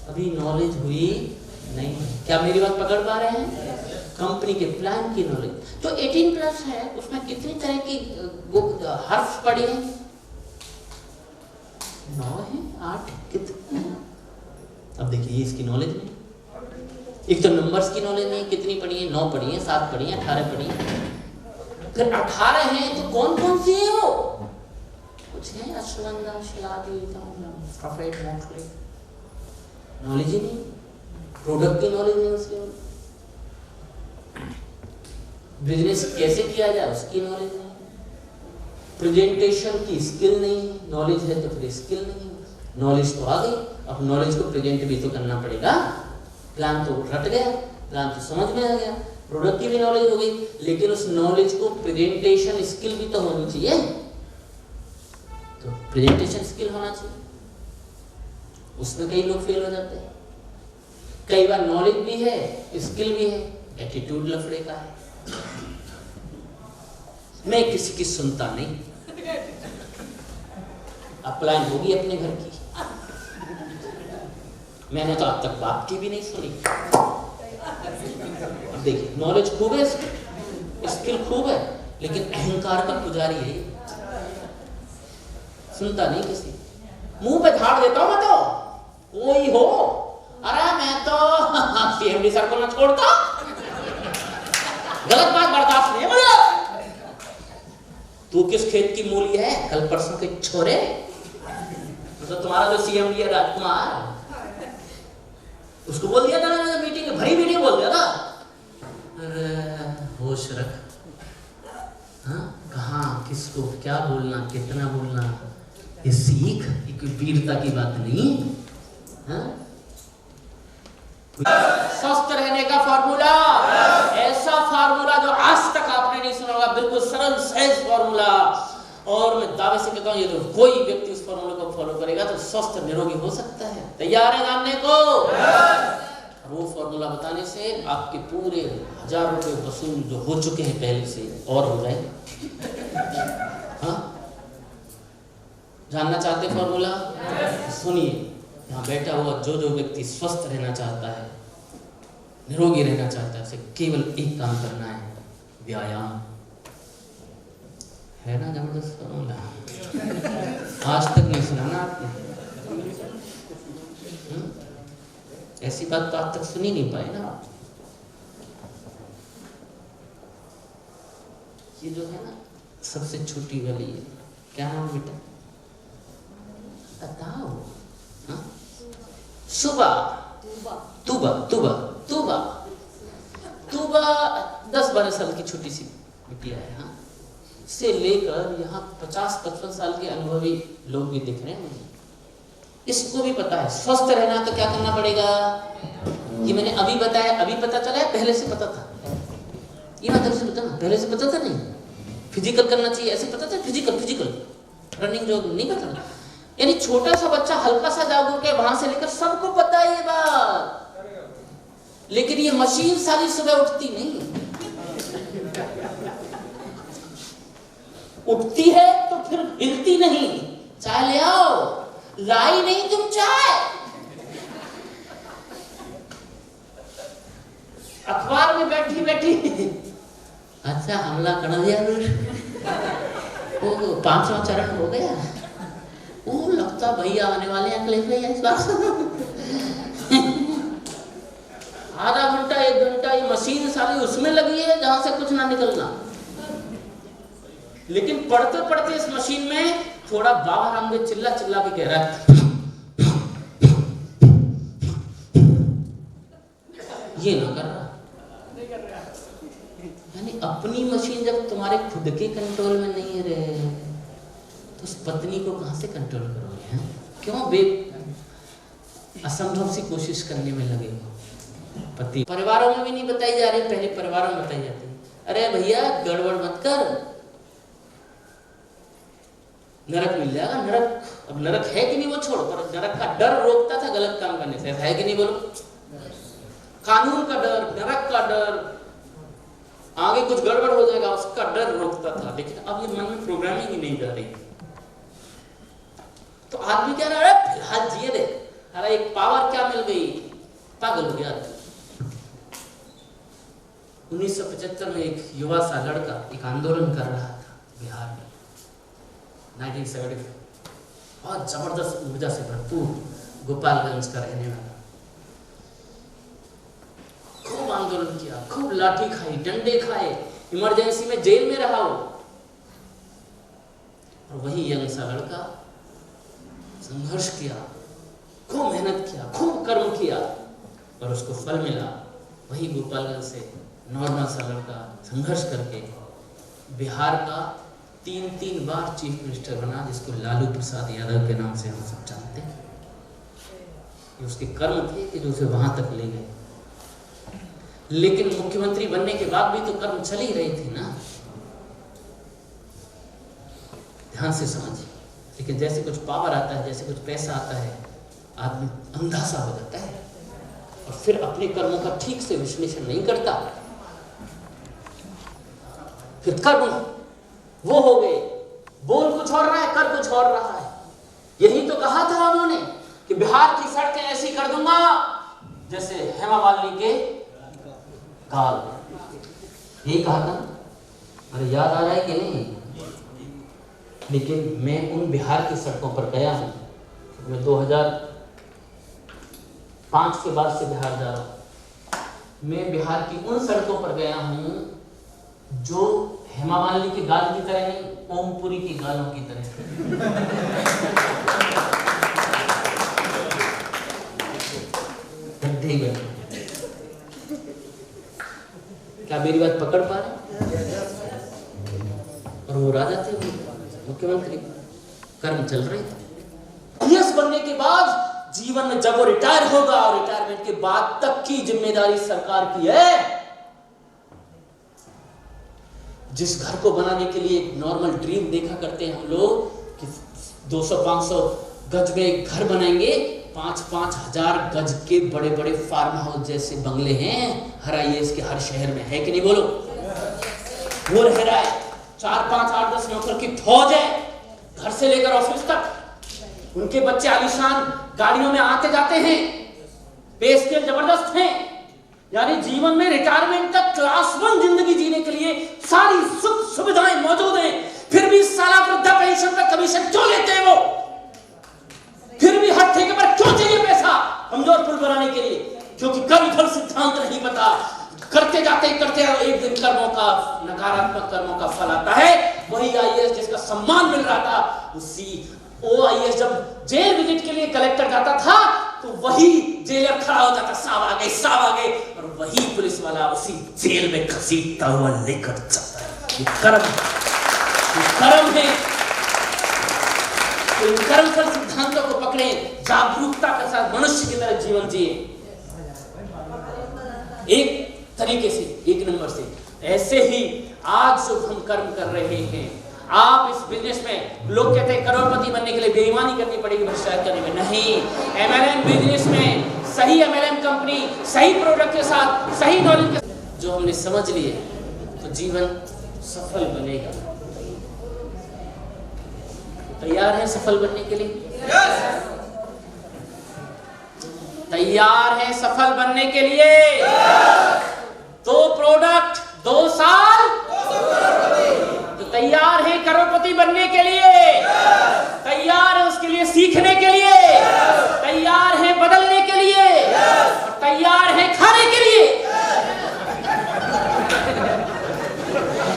A: अभी नॉलेज हुई नहीं। क्या मेरी बात पकड़ पा रहे हैं? कंपनी के प्लान की नॉलेज तो 18+ है, उसमें कितनी तरह की हर्फ पड़ी है? 9 है, 8 कितने? अब देखिए इसकी नॉलेज नहीं। एक तो नंबर्स की नॉलेज नहीं, कितनी पड़ी है? 9 पड़ी है, 7 पड़ी है, 18 पड़ी है। फिर 18 हैं तो कौन कौन सी है वो? कुछ है अश्वगंधा, शिलादी, प्रोफेट, मोक्सली। नॉलेज ही नहीं, प्रोडक्ट की नॉलेज नहीं, उसकी बिजनेस कैसे किया जाए उसकी नॉलेज नहीं, प्रेजेंटेशन की स्किल नहीं। नॉलेज है तो फिर स्किल नहीं। नॉलेज तो आ गई, अब नॉलेज को प्रेजेंट भी तो करना पड़ेगा। प्लान तो रट गया, प्लान तो समझ में आ गया, प्रोडक्ट की भी नॉलेज हो गई, लेकिन उस नॉलेज को प्रेजेंटेशन स्किल भी तो होनी चाहिए। तो प्रेजेंटेशन स्किल होना चाहिए, उसमें कई लोग फेल हो जाते हैं। कई बार नॉलेज भी है, स्किल भी है, एटीट्यूड लफड़े का है। मैं किसी की सुनता नहीं। अप्लाई होगी अपने घर की, मैंने तो अब तक बाप की भी नहीं सुनी। अब देखिए नॉलेज खूब है, स्किल खूब है, लेकिन अहंकार का पुजारी है, सुनता नहीं किसी। मुंह पे झाड़ देता हूं मैं तो, कोई हो, अरे मैं तो सीएमडी सर को ना छोड़ता, गलत बात बर्दाश्त नहीं मुझे। तू किस खेत की मूली है? कल परसों के छोरे। तो तुम्हारा जो सीएमडी है राजकुमार, उसको बोल दिया था ना मीटिंग में, भरी मीटिंग बोल दिया था। अरे होश रख, हाँ कहाँ किसको क्या बोलना, कितना बोलना, ये सीख, ये कोई वीरता की बात नहीं। हाँ? स्वस्थ रहने का फार्मूला, ऐसा फार्मूला जो आज तक आपने नहीं सुना होगा, बिल्कुल सरल सहज फार्मूला। और मैं दावे से कहता हूँ ये तो कोई व्यक्ति उस फार्मूले को फॉलो करेगा तो स्वस्थ निरोगी हो सकता है। तैयार है जानने को? वो फार्मूला बताने से आपके पूरे 1000 रुपए वसूल जो हो चुके हैं पहले से और हो जाए। हाँ, जानना चाहते फार्मूला? सुनिए, यहाँ बैठा हुआ जो व्यक्ति स्वस्थ रहना चाहता है, निरोगी रहना चाहता है, उसे केवल एक काम करना है, व्यायाम। है ना जबरदस्त फार्मूला? आज तक नहीं सुना ना आपने? ऐसी बात तो आज तक सुनी नहीं पाए ना आप। ये जो है ना सबसे छोटी वाली है, क्या नाम बेटा? बताओ। हाँ? सुबह तुबा तुबा तुबा तुबा 10-12 साल की छोटी सी बिटिया है। हाँ, से लेकर यहाँ 50-55 साल के अनुभवी लोग भी दिख रहे हैं। इसको भी पता है स्वस्थ रहना तो क्या करना पड़ेगा, ये मैंने अभी बताया, अभी पता चला है, पहले से पता था। ये मतलब से पता ना, पहले से पता था नहीं। फिजिकल करना चाहिए ऐसे पता था, फिजिकल रनिंग जो नहीं पता। यानी छोटा सा बच्चा हल्का सा जागरूक है, वहां से लेकर सबको पता है ये बात, लेकिन ये मशीन सारी सुबह उठती नहीं, उठती है तो फिर हिलती नहीं। चाय ले आओ, लाई नहीं तुम चाय। अखबार में बैठी बैठी अच्छा हमला कर दिया, वो 5वां चरण हो गया, वो लगता भैया आने वाले हैं अगले भैया इस बार। आधा घंटा 1 घंटा ये मशीन सारी उसमें लगी है जहां से कुछ ना निकलना, लेकिन पढ़ते पढ़ते इस मशीन में थोड़ा बाबा रामदेव चिल्ला चिल्ला के कह रहा है, ये ना कर रहा। यानी अपनी मशीन जब तुम्हारे खुद के कंट्रोल में नहीं रहे तो उस पत्नी को कहां से कंट्रोल करोगे? क्यों बे असंभव सी कोशिश करने में लगे हो? पति परिवारों में भी नहीं बताई जा रही, पहले परिवारों में बताई जाती। अरे भैया गड़बड़ मत कर, नरक मिल जाएगा। नरक, अब नरक है कि नहीं वो छोड़ो, पर नरक का डर रोकता था गलत काम करने से, ऐसा है कि नहीं बोलो? कानून का डर, नरक का डर, आगे कुछ गड़बड़ हो जाएगा उसका डर रोकता था। लेकिन अब ये मन में प्रोग्रामिंग ही नहीं जा रही, तो आदमी क्या रहा है, फिलहाल जिए दे। अरे एक पावर क्या मिल गई, पागल हो गया। 1975 में एक युवा सा लड़का एक आंदोलन कर रहा था बिहार में, 1975, बहुत जबरदस्त ऊर्जा से भरपूर, गोपालगंज का रहने वाला, खूब आंदोलन किया, खूब लाठी खाई, डंडे खाए, इमरजेंसी में जेल में रहा हो। और वही यंग सा लड़का संघर्ष किया, खूब मेहनत किया, खूब कर्म किया और उसको फल मिला। वही गोपालगंज से नॉर्मल सा लड़का संघर्ष करके बिहार का 3 बार चीफ मिनिस्टर बना, जिसको लालू प्रसाद यादव के नाम से हम सब जानते हैं। ये उसके कर्म थे कि जो उसे वहां तक ले गए। लेकिन मुख्यमंत्री बनने के बाद भी तो कर्म चल ही रही थी ना, ध्यान से समझिए। लेकिन जैसे कुछ पावर आता है, जैसे कुछ पैसा आता है, आदमी अंधा सा हो जाता है और फिर अपने कर्मों का ठीक से विश्लेषण नहीं करता। फिर कर्म वो हो गए, बोल कुछ और रहा है, कर कुछ और रहा है। यही तो कहा था उन्होंने कि बिहार की सड़कें ऐसी कर दूंगा जैसे हेमा मालिनी के गाल, यही कहा था। अरे याद आ रहा है कि नहीं? लेकिन मैं उन बिहार की सड़कों पर गया हूं, मैं 2005 के बाद से बिहार जा रहा हूं। मैं बिहार की उन सड़कों पर गया हूं जो हेमा मालिनी के गाल की तरह नहीं, ओमपुरी की गालों की तरह। क्या मेरी बात पकड़ पा रहे? और वो राजा थे, मुख्यमंत्री, कर्म चल रहे थे। आईएएस बनने के बाद जीवन में जब वो रिटायर होगा और रिटायरमेंट के बाद तक की जिम्मेदारी सरकार की है। जिस घर को बनाने के लिए एक नॉर्मल ड्रीम देखा करते हैं हम लोग कि 200-500 गज में एक घर बनाएंगे, 5-5 हजार गज के बड़े बड़े फार्म हाउस जैसे बंगले हैं हर आईएएस के हर शहर में, है कि नहीं बोलो? वो रह रहा है, 4-5 8-10 नौकर की फौज है घर से लेकर ऑफिस तक। उनके बच्चे आलीशान गाड़ियों में आते जाते हैं, पे स्केल जबरदस्त है। यानी जीवन में रिटायरमेंट तक क्लास 1 जिंदगी जीने के लिए सारी सुख सुविधाएं मौजूद हैं। फिर भी साला वृद्धा पेंशन पर कमीशन क्यों लेते हैं वो? फिर भी हर ठेके पर क्यों चाहिए पैसा कमजोर पुल बनाने के लिए? क्योंकि कर्मफल सिद्धांत नहीं पता। करते जाते एक दिन कर्मों का, नकारात्मक कर्मों का फल आता है। वही आईएएस जिसका सम्मान मिल रहा था, वो आईएएस जब जेल विजिट के लिए कलेक्टर जाता था तो वही जेलर खड़ा हो जाता, साहब आ गए, और वही पुलिस वाला उसी जेल में घसीटता हुआ लेकर जाता है। ये कर्म कर्म है तो इन कर्मफल सिद्धांतों को पकड़े, जागरूकता के साथ मनुष्य की तरह जीवन जिए, एक तरीके से, एक नंबर से। ऐसे ही आज जो हम कर्म कर रहे हैं, आप इस बिजनेस में, लोग कहते हैं करोड़पति बनने के लिए बेईमानी करनी पड़ेगी, भ्रष्टाचार करने में नहीं। एमएलएम बिजनेस में सही एमएलएम कंपनी, सही प्रोडक्ट के साथ, सही नॉलेज के साथ जो हमने समझ लिए तो जीवन सफल बनेगा। तैयार है सफल बनने के लिए? तैयार है सफल बनने के लिए? 2 प्रोडक्ट 2 साल, तो तैयार है करोड़पति बनने के लिए? तैयार है उसके लिए सीखने के लिए? तैयार है बदलने के लिए? और तैयार है खाने के लिए?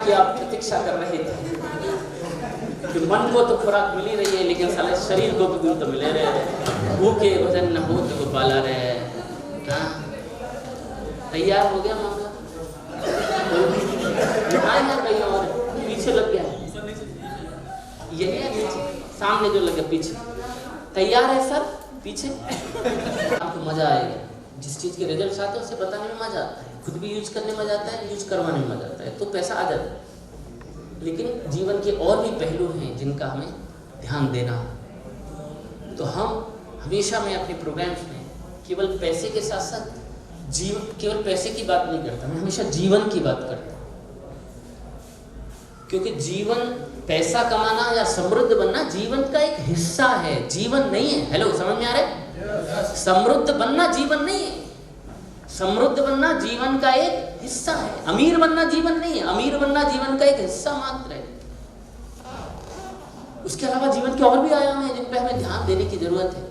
A: कि आप प्रतीक्षा कर रहे थे कि मन को तो खुराक मिल ही रही है, लेकिन साले शरीर को भी गुण तो मिले रहे, भूखे भजन न हो तो पाला रहे। तैयार हो गया मामला? कहीं और पीछे लग गया है, ये नहीं है नीचे, सामने जो लगे पीछे। तैयार है सर? पीछे आपको मजा आएगा। जिस चीज के रिजल्ट आते हैं उसे बताने में मजा आता है, खुद भी यूज करने में मजा आता है, यूज करवाने में मजा आता है, तो पैसा आ जाता है। लेकिन जीवन के और भी पहलू हैं जिनका हमें ध्यान देना है। तो हम हमेशा, मैं अपने प्रोग्राम्स में केवल पैसे के साथ साथ जीवन, केवल पैसे की बात नहीं करता, मैं हमेशा जीवन की बात करता हूँ। क्योंकि जीवन, पैसा कमाना या समृद्ध बनना जीवन का एक हिस्सा है, जीवन नहीं है। हेलो, समझ में आ रहा है? समृद्ध बनना जीवन नहीं है, समृद्ध बनना जीवन का एक हिस्सा है। अमीर बनना जीवन नहीं है, अमीर बनना जीवन का एक हिस्सा मात्र है। उसके अलावा जीवन के और भी आयाम हैं जिन पे हमें ध्यान देने की जरूरत है।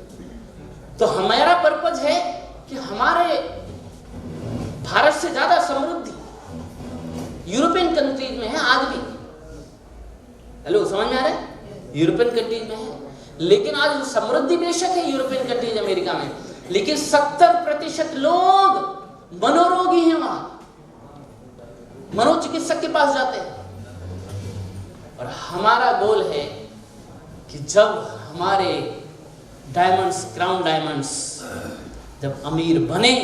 A: तो हमारा पर्पज है कि हमारे भारत से ज्यादा समृद्धि यूरोपियन कंट्रीज में है आज भी। हेलो, समझ में आ रहा है? यूरोपियन कंट्रीज में है, लेकिन आज समृद्धि बेशक है यूरोपियन कंट्रीज, अमेरिका में, लेकिन 70% लोग मनोरोगी हैं। वहां मनोचिकित्सक के पास जाते हैं। और हमारा गोल है कि जब हमारे डायमंड्स, क्राउन डायमंड्स जब अमीर बने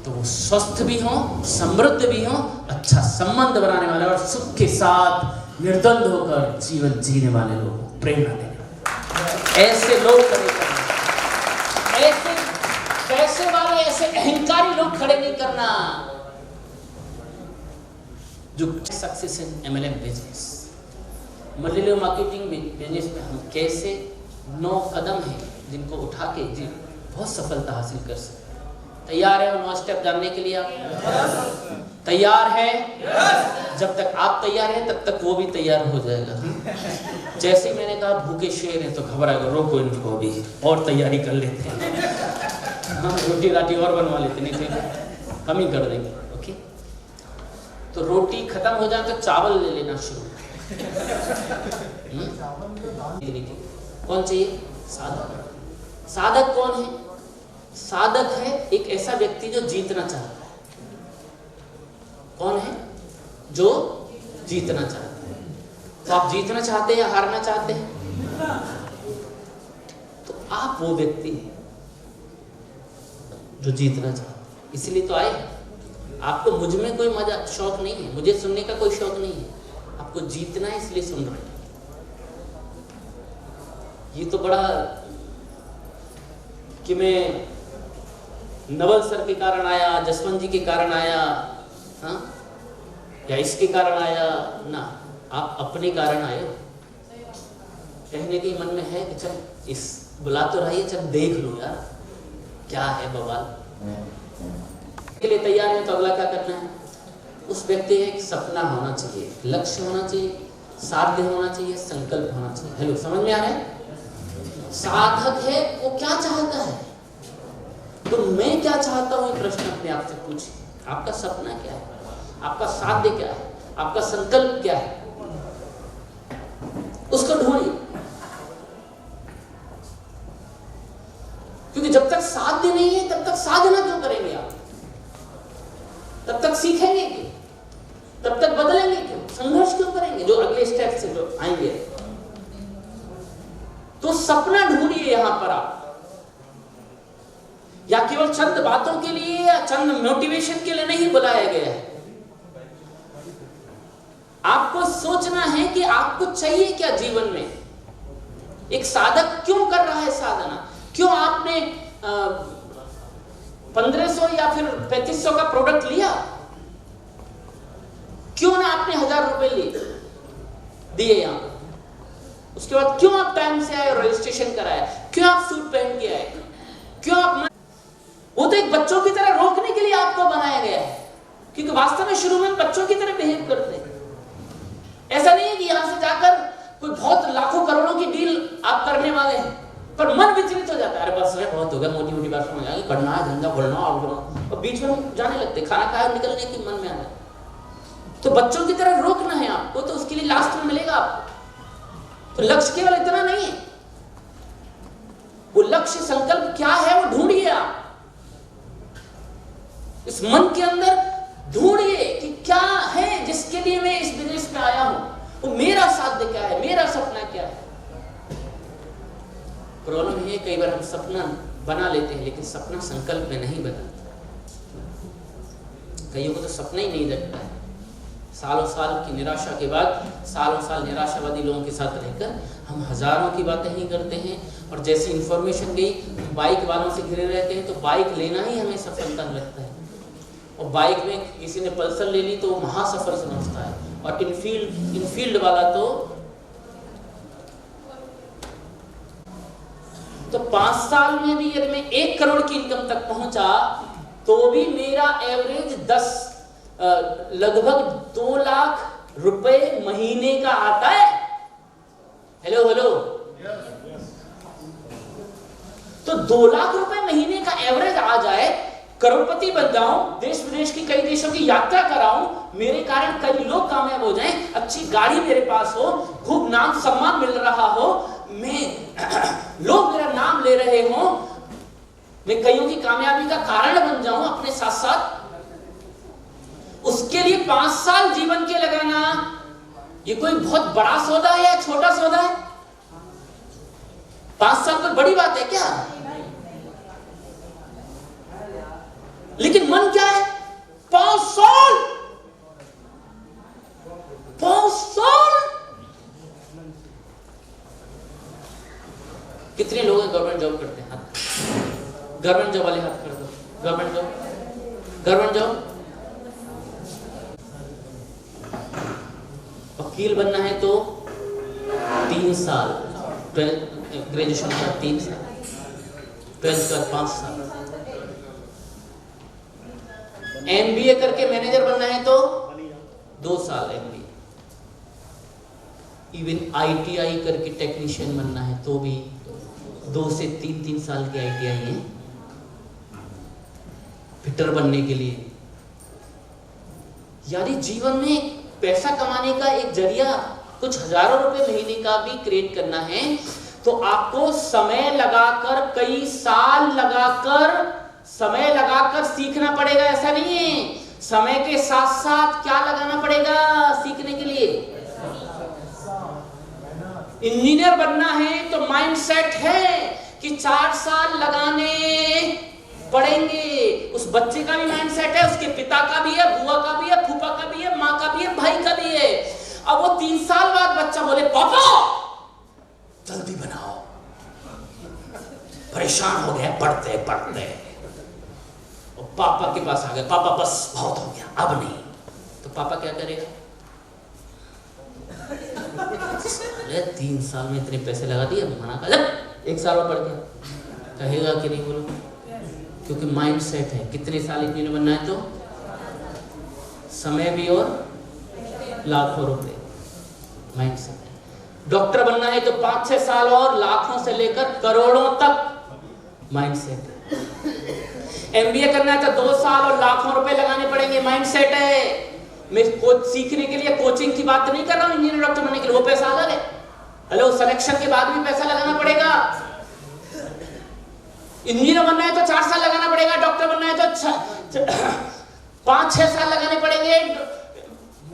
A: तो वो स्वस्थ भी हों, समृद्ध भी हों, अच्छा संबंध बनाने वाले और सुख के साथ निर्द्वंद होकर जीवन जीने वाले लोग, प्रेरणा देने वाले ऐसे लोग खड़े करना। ऐसे पैसे वाले, ऐसे अहंकारी लोग खड़े नहीं करना। जो success in MLM business, multilevel marketing business में हम कैसे 9 कदम हैं जिनको उठा के जी बहुत सफलता हासिल कर सकते। तैयार है 9 स्टेप जानने के लिए? आप तैयार है? जब तक आप तैयार हैं तब तक वो भी तैयार हो जाएगा। जैसे ही मैंने कहा भूखे शेर हैं तो घबराएगा, रोको इनको अभी और तैयारी कर लेते हैं। हम रोटी राटी और बनवा लेते, नहीं तो कम ही कर देंगे। ओके, तो रोटी खत्म हो जाए तो चावल ले लेना शुरू। कौन चाहिए? साधक। साधक कौन है? साधक है एक ऐसा व्यक्ति जो जीतना चाहता है। कौन है? जो जीतना चाहता है। तो आप जीतना चाहते हैं या हारना चाहते हैं? तो आप वो व्यक्ति हैं जो जीतना चाहते हैं, इसलिए तो आए। आपको मुझ में कोई मजा शौक नहीं है, मुझे सुनने का कोई शौक नहीं है, आपको जीतना है इसलिए सुन रहे हैं। ये तो बड़ा कि मैं नवल सर के कारण आया, जसवंत जी के कारण आया, हाँ, या इसके कारण आया ना, आप अपने कारण आए हो। कहने के मन में है कि चल इस बुला तो रही है, चल देख लो यार क्या है बवाल। के लिए तैयार है तो अगला क्या करना है? उस व्यक्ति का एक सपना होना चाहिए, लक्ष्य होना चाहिए, साध्य होना चाहिए, संकल्प होना चाहिए। हेलो, समझ में आ रहा है? साधक है वो क्या चाहता है, तो मैं क्या चाहता हूं, ये प्रश्न अपने आप से पूछिए। आपका सपना क्या है? आपका साध्य क्या है? आपका संकल्प क्या है? उसको ढूंढिए। क्योंकि जब तक साध्य नहीं है तब तक साधना क्यों करेंगे आप? तब तक सीखेंगे क्यों? तब तक बदलेंगे क्यों? संघर्ष क्यों करेंगे? जो अगले स्टेप से जो आएंगे। तो सपना ढूंढिए यहां पर आप, या केवल चंद बातों के लिए या चंद मोटिवेशन के लिए नहीं बुलाया गया है। आपको सोचना है कि आपको चाहिए क्या जीवन में। एक साधक क्यों कर रहा है साधना, क्यों आपने 1500 या फिर 3500 का प्रोडक्ट लिया, क्यों ना आपने 1000 रुपए दिए यहां, उसके बाद क्यों आप टाइम से आए और रजिस्ट्रेशन कराया, क्यों आप सूट पहन के आए, क्यों आप वो तो एक बच्चों की तरह रोकने के लिए आपको बनाया गया है, क्योंकि वास्तव में शुरू में बच्चों की तरह बिहेव करते हैं। ऐसा नहीं है कि यहां से जाकर कोई बहुत लाखों करोड़ों की डील आप करने वाले हैं, पर मन विचलित हो जाता है, अरे बस बहुत हो गया, मोटी मोटी बात समझ आ गई, करना है धंधा खोलना और बीच में हम जाने लगते, खाना खाया निकलने की मन में आ जाए। तो बच्चों की तरह रोकना है आपको, तो उसके लिए लास्ट में मिलेगा आपको। तो लक्ष्य केवल इतना नहीं है, वो लक्ष्य संकल्प क्या है वो ढूंढिए आप इस मन के अंदर, ढूंढिए कि क्या है जिसके लिए मैं इस बिजनेस में आया हूं, वो मेरा साध्य क्या है, मेरा सपना क्या है। प्रॉब्लम है कई बार हम सपना बना लेते हैं लेकिन सपना संकल्प में नहीं बदलता। कईयों को तो सपना ही नहीं लगता है। सालों साल की निराशा के बाद, सालों साल निराशावादी लोगों के साथ रहकर हम हजारों की बातें ही करते हैं, और जैसी इंफॉर्मेशन गई बाइक वालों से घिरे रहते हैं, तो बाइक लेना ही हमें सफलता लगता है। और बाइक में किसी ने पल्सर ले ली तो वो महासफल समझता है, और इनफील्ड वाला तो 5 साल में भी यदि मैं 1 करोड़ की इनकम तक पहुंचा तो भी मेरा एवरेज लगभग 2 लाख रुपए महीने का आता है। हेलो हेलो, तो 2 लाख रुपए महीने का एवरेज आ जाए, करोड़पति बन जाऊं, देश विदेश की कई देशों की यात्रा कराऊं, मेरे कारण कई लोग कामयाब हो जाएं, अच्छी गाड़ी मेरे पास हो, खूब नाम सम्मान मिल रहा हो, मैं लोग मेरा नाम ले रहे हो, मैं कईयों की कामयाबी का कारण बन जाऊं अपने साथ साथ, उसके लिए 5 साल जीवन के लगाना ये कोई बहुत बड़ा सौदा है या छोटा सौदा है? 5 साल कोई बड़ी बात है क्या? लेकिन मन क्या है? 5 साल 5 साल। कितने लोग हैं गवर्नमेंट जॉब करते हैं? हाथ, गवर्नमेंट जॉब वाले हाथ कर दो। गवर्नमेंट जॉब वकील बनना है तो 3 साल, ग्रेजुएशन का 3 साल, 12th का 5 साल, MBA करके मैनेजर बनना है तो 2 साल MBA, इवन ITI करके टेक्नीशियन बनना है तो भी 2 से 3 साल की ITI है फिटर बनने के लिए। यानी जीवन में पैसा कमाने का एक जरिया कुछ हजारों रुपए महीने का भी क्रिएट करना है, तो आपको समय लगाकर, कई साल समय लगाकर सीखना पड़ेगा। ऐसा नहीं है, समय के साथ साथ क्या लगाना पड़ेगा सीखने के लिए? इंजीनियर बनना है तो माइंडसेट है कि 4 साल लगाने पढ़ेंगे। उस बच्चे का भी माइंडसेट है, उसके पिता का भी है, बुआ का भी है, फूफा का भी है, माँ का भी है, भाई का भी है। अब वो 3 साल बाद बच्चा बोले पापा जल्दी बनाओ, परेशान हो गया पढ़ते पढ़ते, और पापा के पास आ गए, पापा बस बहुत हो गया अब नहीं, तो पापा क्या करेगा? अरे 3 साल में इतने पैसे लगा दिए, मना कर 1 साल में पढ़ गया, कहेगा कि नहीं? बोलो, क्योंकि माइंड सेट है। कितने साल इंजीनियर बनना है तो समय भी और लाखों रुपए, माइंड सेट है। डॉक्टर बनना है तो 5-6 साल और लाखों से लेकर करोड़ों तक, माइंड सेट है। MBA करना है तो 2 साल और लाखों रुपए लगाने पड़ेंगे, माइंड सेट है। मैं सीखने के लिए कोचिंग की बात नहीं कर रहा हूं, इंजीनियर डॉक्टर बनने के लिए वो पैसा अलग है। हेलो, सिलेक्शन के बाद भी पैसा लगाना पड़ेगा। इंजीनियर बनना है तो 4 साल लगाना पड़ेगा, डॉक्टर बनना है तो 5-6 साल लगाने पड़ेंगे,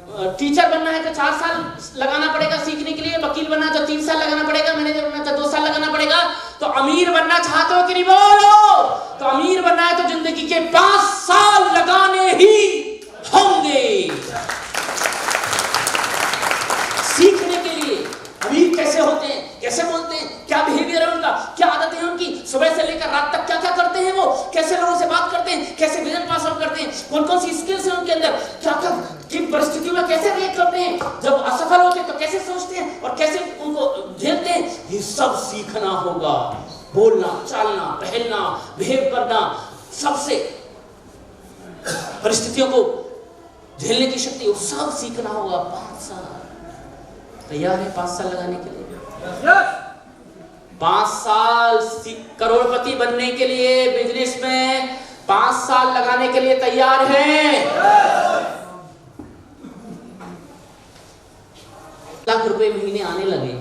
A: टीचर बनना है तो 4 साल लगाना पड़ेगा सीखने के लिए, वकील बनना है तो 3 साल लगाना पड़ेगा, मैनेजर बनना है तो 2 साल लगाना पड़ेगा। तो अमीर बनना चाहते हो कि नहीं बोलो? तो अमीर बनना है तो जिंदगी के 5 साल लगाने ही होंगे सीखने के लिए। अमीर कैसे होते हैं, कैसे बोलते हैं, क्या बिहेवियर है उनका, क्या आदतें हैं उनकी, सुबह से लेकर रात तक क्या क्या करते हैं वो, कैसे लोगों से बात करते हैं, कैसे विजन पास आउट करते हैं, कौन कौन सी स्किल्स हैं उनके अंदर, क्या क्या किन परिस्थितियों में कैसे रिएक्ट करते हैं, जब असफल होते हैं तो कैसे सोचते हैं और कैसे उनको झेलते हैं, ये सब सीखना होगा। बोलना, चालना, पहलना, बिहेव करना, सबसे परिस्थितियों को झेलने की शक्ति, वो सब सीखना होगा। 5 साल तैयार है 5 साल लगाने के लिए? 5 साल करोड़पति बनने के लिए बिजनेस में 5 साल लगाने के लिए तैयार है? लाख रुपए महीने आने लगे,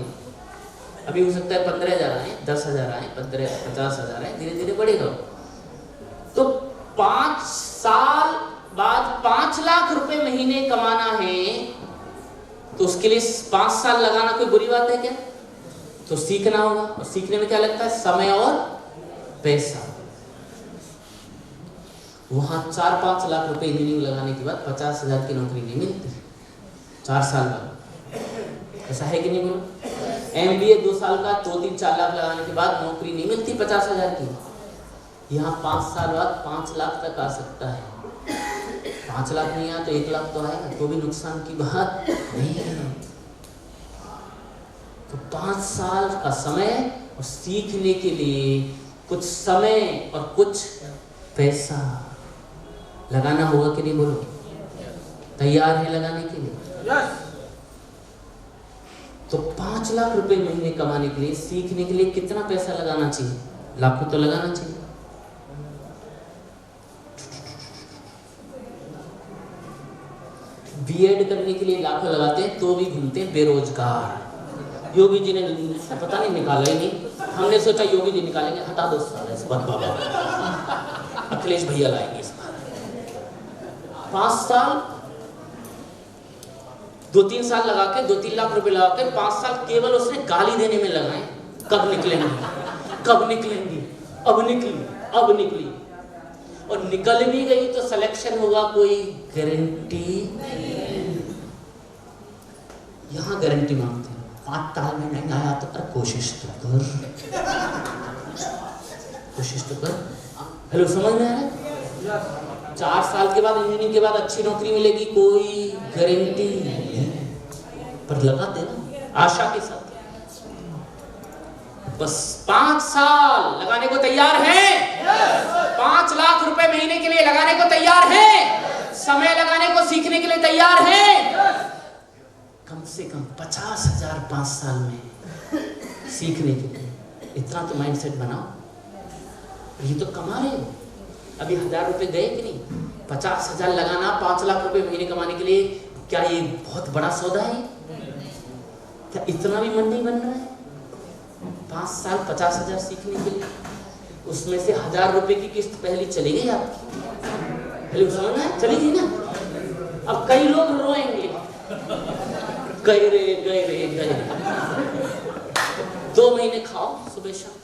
A: अभी हो सकता है 15,000 आए, 10,000 आए, 50,000 आए, धीरे धीरे बढ़ेगा। तो 5 साल बाद 5 लाख रुपए महीने कमाना है, तो उसके लिए 5 साल लगाना कोई बुरी बात है क्या? तो सीखना होगा, और सीखने में क्या लगता है? समय और पैसा। वहां 4-5 लाख रुपए इंजीनियरिंग लगाने के बाद 50,000 की नौकरी नहीं मिलती 4 साल बाद। ऐसा है कि नहीं बोलो? MBA 2 साल का 2-3-4 लाख लगाने के बाद नौकरी नहीं मिलती 50,000 की। यहाँ 5 साल बाद 5 लाख तक आ सकता है। 5 लाख नहीं आया तो 1 लाख तो आएगा, तो भी नुकसान की बात नहीं है। तो 5 साल का समय और सीखने के लिए कुछ समय और कुछ पैसा लगाना होगा कि नहीं बोलो? तैयार है लगाने के लिए? तो 5 लाख रुपए महीने कमाने के लिए, सीखने के लिए कितना पैसा लगाना चाहिए? लाखों तो लगाना चाहिए। बीएड करने के लिए लाखों लगाते हैं तो भी घूमते हैं बेरोजगार। योगी जी ने पता नहीं निकाला ही नहीं, हमने सोचा योगी जी निकालेंगे, हटा दो साल इस बात बाबा, अखिलेश भैया लाएंगे इस बार। 5 साल 2-3 साल लगा के 2-3 लाख रुपए लगा के 5 साल केवल उसने गाली देने में लगाए। कब निकलेंगे, कब निकलेंगी, अब निकली, अब निकली, और निकल भी गई तो सिलेक्शन होगा कोई गारंटी नहीं। यहाँ गारंटी मांगते हैं, 5 साल में नहीं आया तो कर, कोशिश तो कर, कोशिश तो कर। हेलो, समझ में आया? 4 साल के बाद, इंजीनियरिंग के बाद अच्छी नौकरी मिलेगी कोई गारंटी नहीं, पर लगाते ना आशा के साथ। बस 5 साल लगाने को तैयार हैं? 5 लाख रुपए महीने के लिए लगाने को तैयार हैं? समय लगाने को सीखने के लिए तैयार हैं? कम से कम 50,000 5 साल में सीखने के लिए। इतना तो माइंडसेट बनाओ। ये तो कमा रहे हो, अभी 1,000 रुपए गए कि नहीं? 50,000 लगाना 5 लाख रुपए महीने कमाने के लिए, क्या ये बहुत बड़ा सौदा है? क्या इतना भी मन नहीं बन रहा है? 5 साल 50,000 सीखने के लिए, उसमें से 1,000 रुपए की किस्त पहली चली गई आपकी। पहले समझना है, चली गई ना। अब कई लोग रोएंगे, गए रे गए रे गए रे। 2 महीने खाओ सुबह शाम,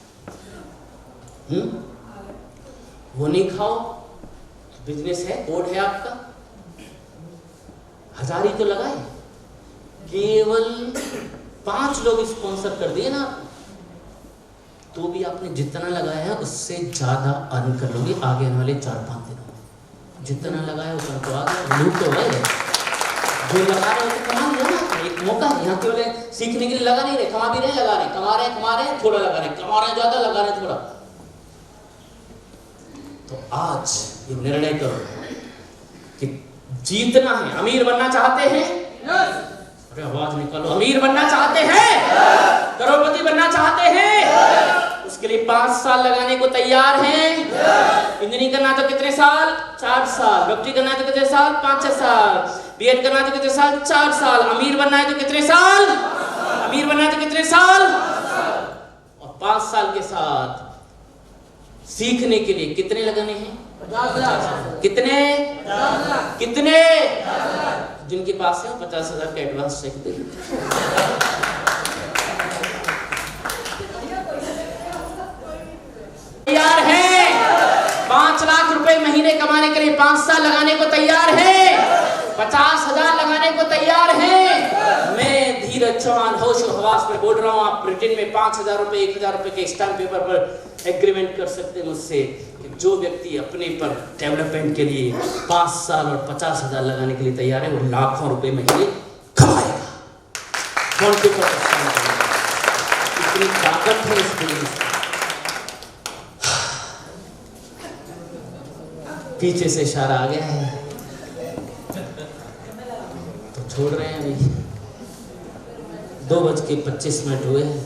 A: वो नहीं खाओ तो बिजनेस है, बोर्ड है आपका, 1,000 ही तो लगाए। केवल 5 लोग स्पॉन्सर कर दिए ना, तो भी आपने जितना लगाया है उससे ज्यादा अर्न कर लोगे आगे आने वाले 4-5 दिनों में। जितना लगाया उतना तो आ गया, लूट तो है। जो लगा रहे हो तो कमा लिया ना, एक मौका है। यहाँ केवल सीखने के लिए लगा नहीं रहे, कमा भी रहे, लगा रहे, कमा रहे थोड़ा लगा रहे, कमा रहे ज्यादा, लगा रहे थोड़ा। तो आज ये निर्णय करो कि जीतना है। अमीर बनना चाहते हैं? अरे आवाज निकालो। अमीर बनना चाहते हैं? करोड़पति बनना चाहते हैं? उसके लिए 5 साल लगाने को तैयार हैं? इंजीनियरिंग करना तो कितने साल? 4 साल। डॉक्टरी करना तो कितने साल? 5-6 साल। बीएड करना तो कितने साल? 4 साल। अमीर बनना है तो कितने साल? अमीर बनना है तो कितने साल? और 5 साल के साथ सीखने के लिए कितने लगाने हैं? कितने? कितने? जिनके पास है 50,000 का एडवांस चेक दे दो। तैयार है 5 लाख रुपए महीने कमाने के लिए 5 साल लगाने को तैयार है, 50,000 लगाने को तैयार है। मैं धीरज चौहान होश और हवास में बोल रहा हूँ, आप ब्रिटेन में 5,000 रुपए 1,000 रुपए के स्टैम्प पेपर पर एग्रीमेंट कर सकते हैं मुझसे कि जो व्यक्ति अपने पर डेवलपमेंट के लिए 5 साल और 50,000 लगाने के लिए तैयार है वो लाखों रुपए महीने कमाएगा। फोन पे पर इतनी ताकत है इस बिजनेस। पीछे से इशारा आ गया है तो छोड़ रहे हैं। अभी 2:25 हुए हैं।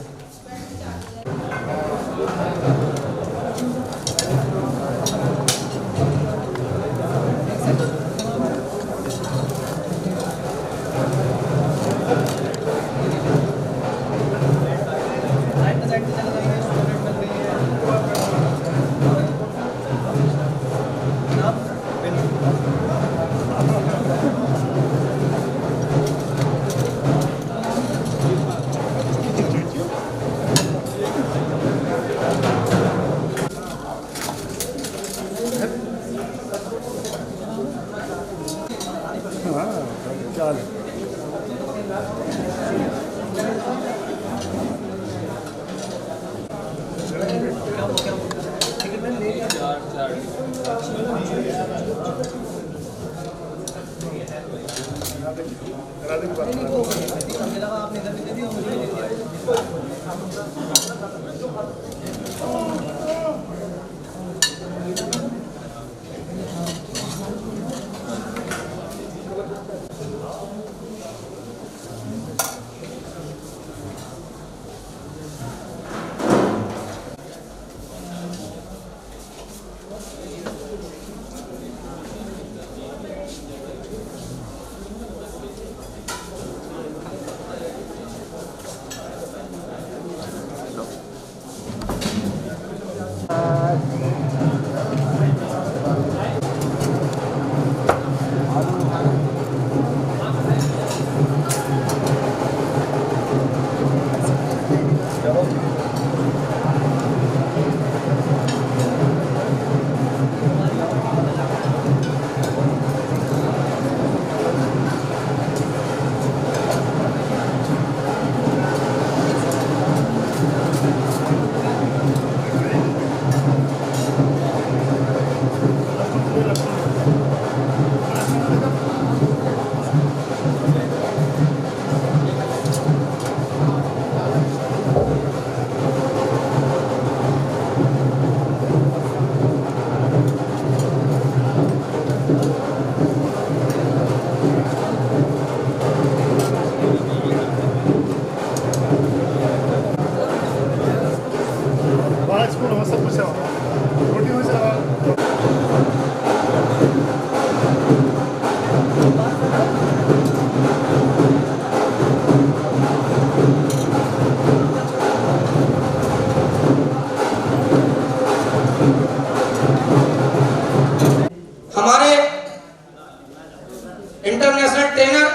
B: इंटरनेशनल ट्रेनर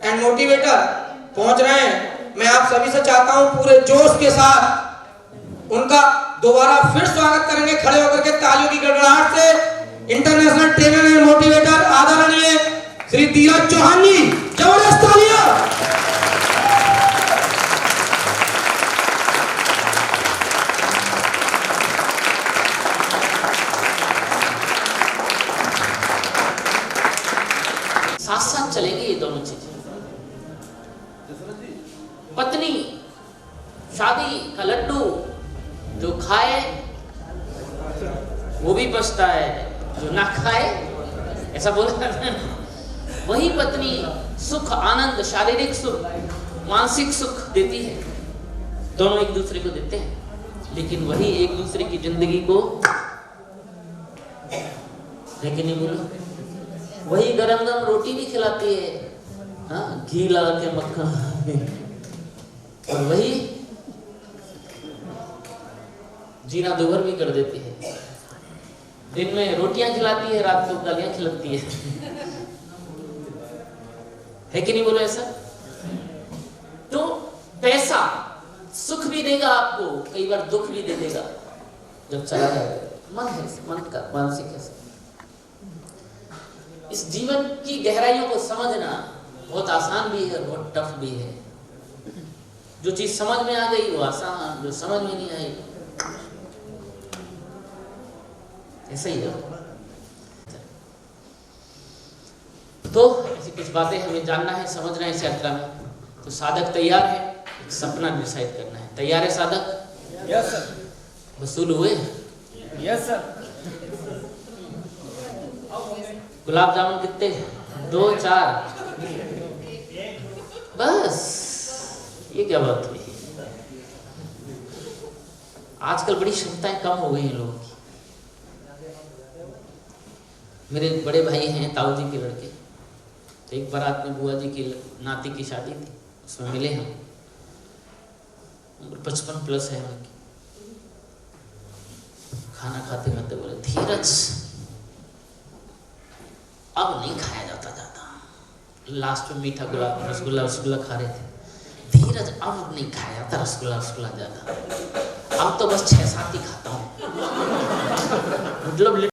B: एंड मोटिवेटर पहुंच रहे हैं। मैं आप सभी से चाहता हूं पूरे जोश के साथ उनका दोबारा फिर स्वागत करेंगे खड़े होकर के तालियों की गड़गड़ाहट से। इंटरनेशनल ट्रेनर एंड मोटिवेटर आदरणीय श्री धीरज चौहान जी, जबरदस्त तालियां।
A: साथ साथ चलेंगे ये दोनों चीजें। पत्नी शादी का लड्डू जो खाए वो भी बचता है, जो ना खाए ऐसा बोला। वही पत्नी सुख आनंद, शारीरिक सुख, मानसिक सुख देती है। दोनों एक दूसरे को देते हैं, लेकिन वही एक दूसरे की जिंदगी को है कि नहीं बोलो। वही गरम गरम रोटी भी खिलाती है, हाँ, घी लगा के मक्खन, और वही जीना दोभर भी कर देती है। दिन में रोटियां खिलाती है, रात को गालियां खिलाती है कि नहीं? बोलो ऐसा। तो पैसा सुख भी देगा आपको, कई बार दुख भी दे देगा जब चला जाएगा। मन है, मन का मानसिक है। इस जीवन की गहराइयों को समझना बहुत आसान भी है, बहुत टफ भी है। जो चीज समझ में आ गई वो आसान, जो समझ में नहीं आई ऐसे ही है। तो ऐसी कुछ बातें हमें जानना है, समझना है इस यात्रा में। तो साधक तैयार है, एक सपना डिसाइड करना है। तैयार है साधक?
D: Yes sir.
A: वसूल हुए?
D: Yes sir.
A: गुलाब जामुन कितने? 2 4 बस। ये क्या बात हुई? आजकल बड़ी क्षमताएं कम हो गई हैं लोगों की। मेरे बड़े भाई हैं ताऊ जी के लड़के, तो एक बारात में बुआ जी की नाती की शादी थी, उसमें मिले हम। 55 प्लस है उनकी। खाना खाते खाते बोले, धीरज अब नहीं खाया जाता ज्यादा। लास्ट में मीठा गुलाब रसगुल्ला खा रहे थे। धीरज अब नहीं खाया जाता रसगुल्ला ज्यादा, अब तो बस 6 7 ही खाता हूँ। मतलब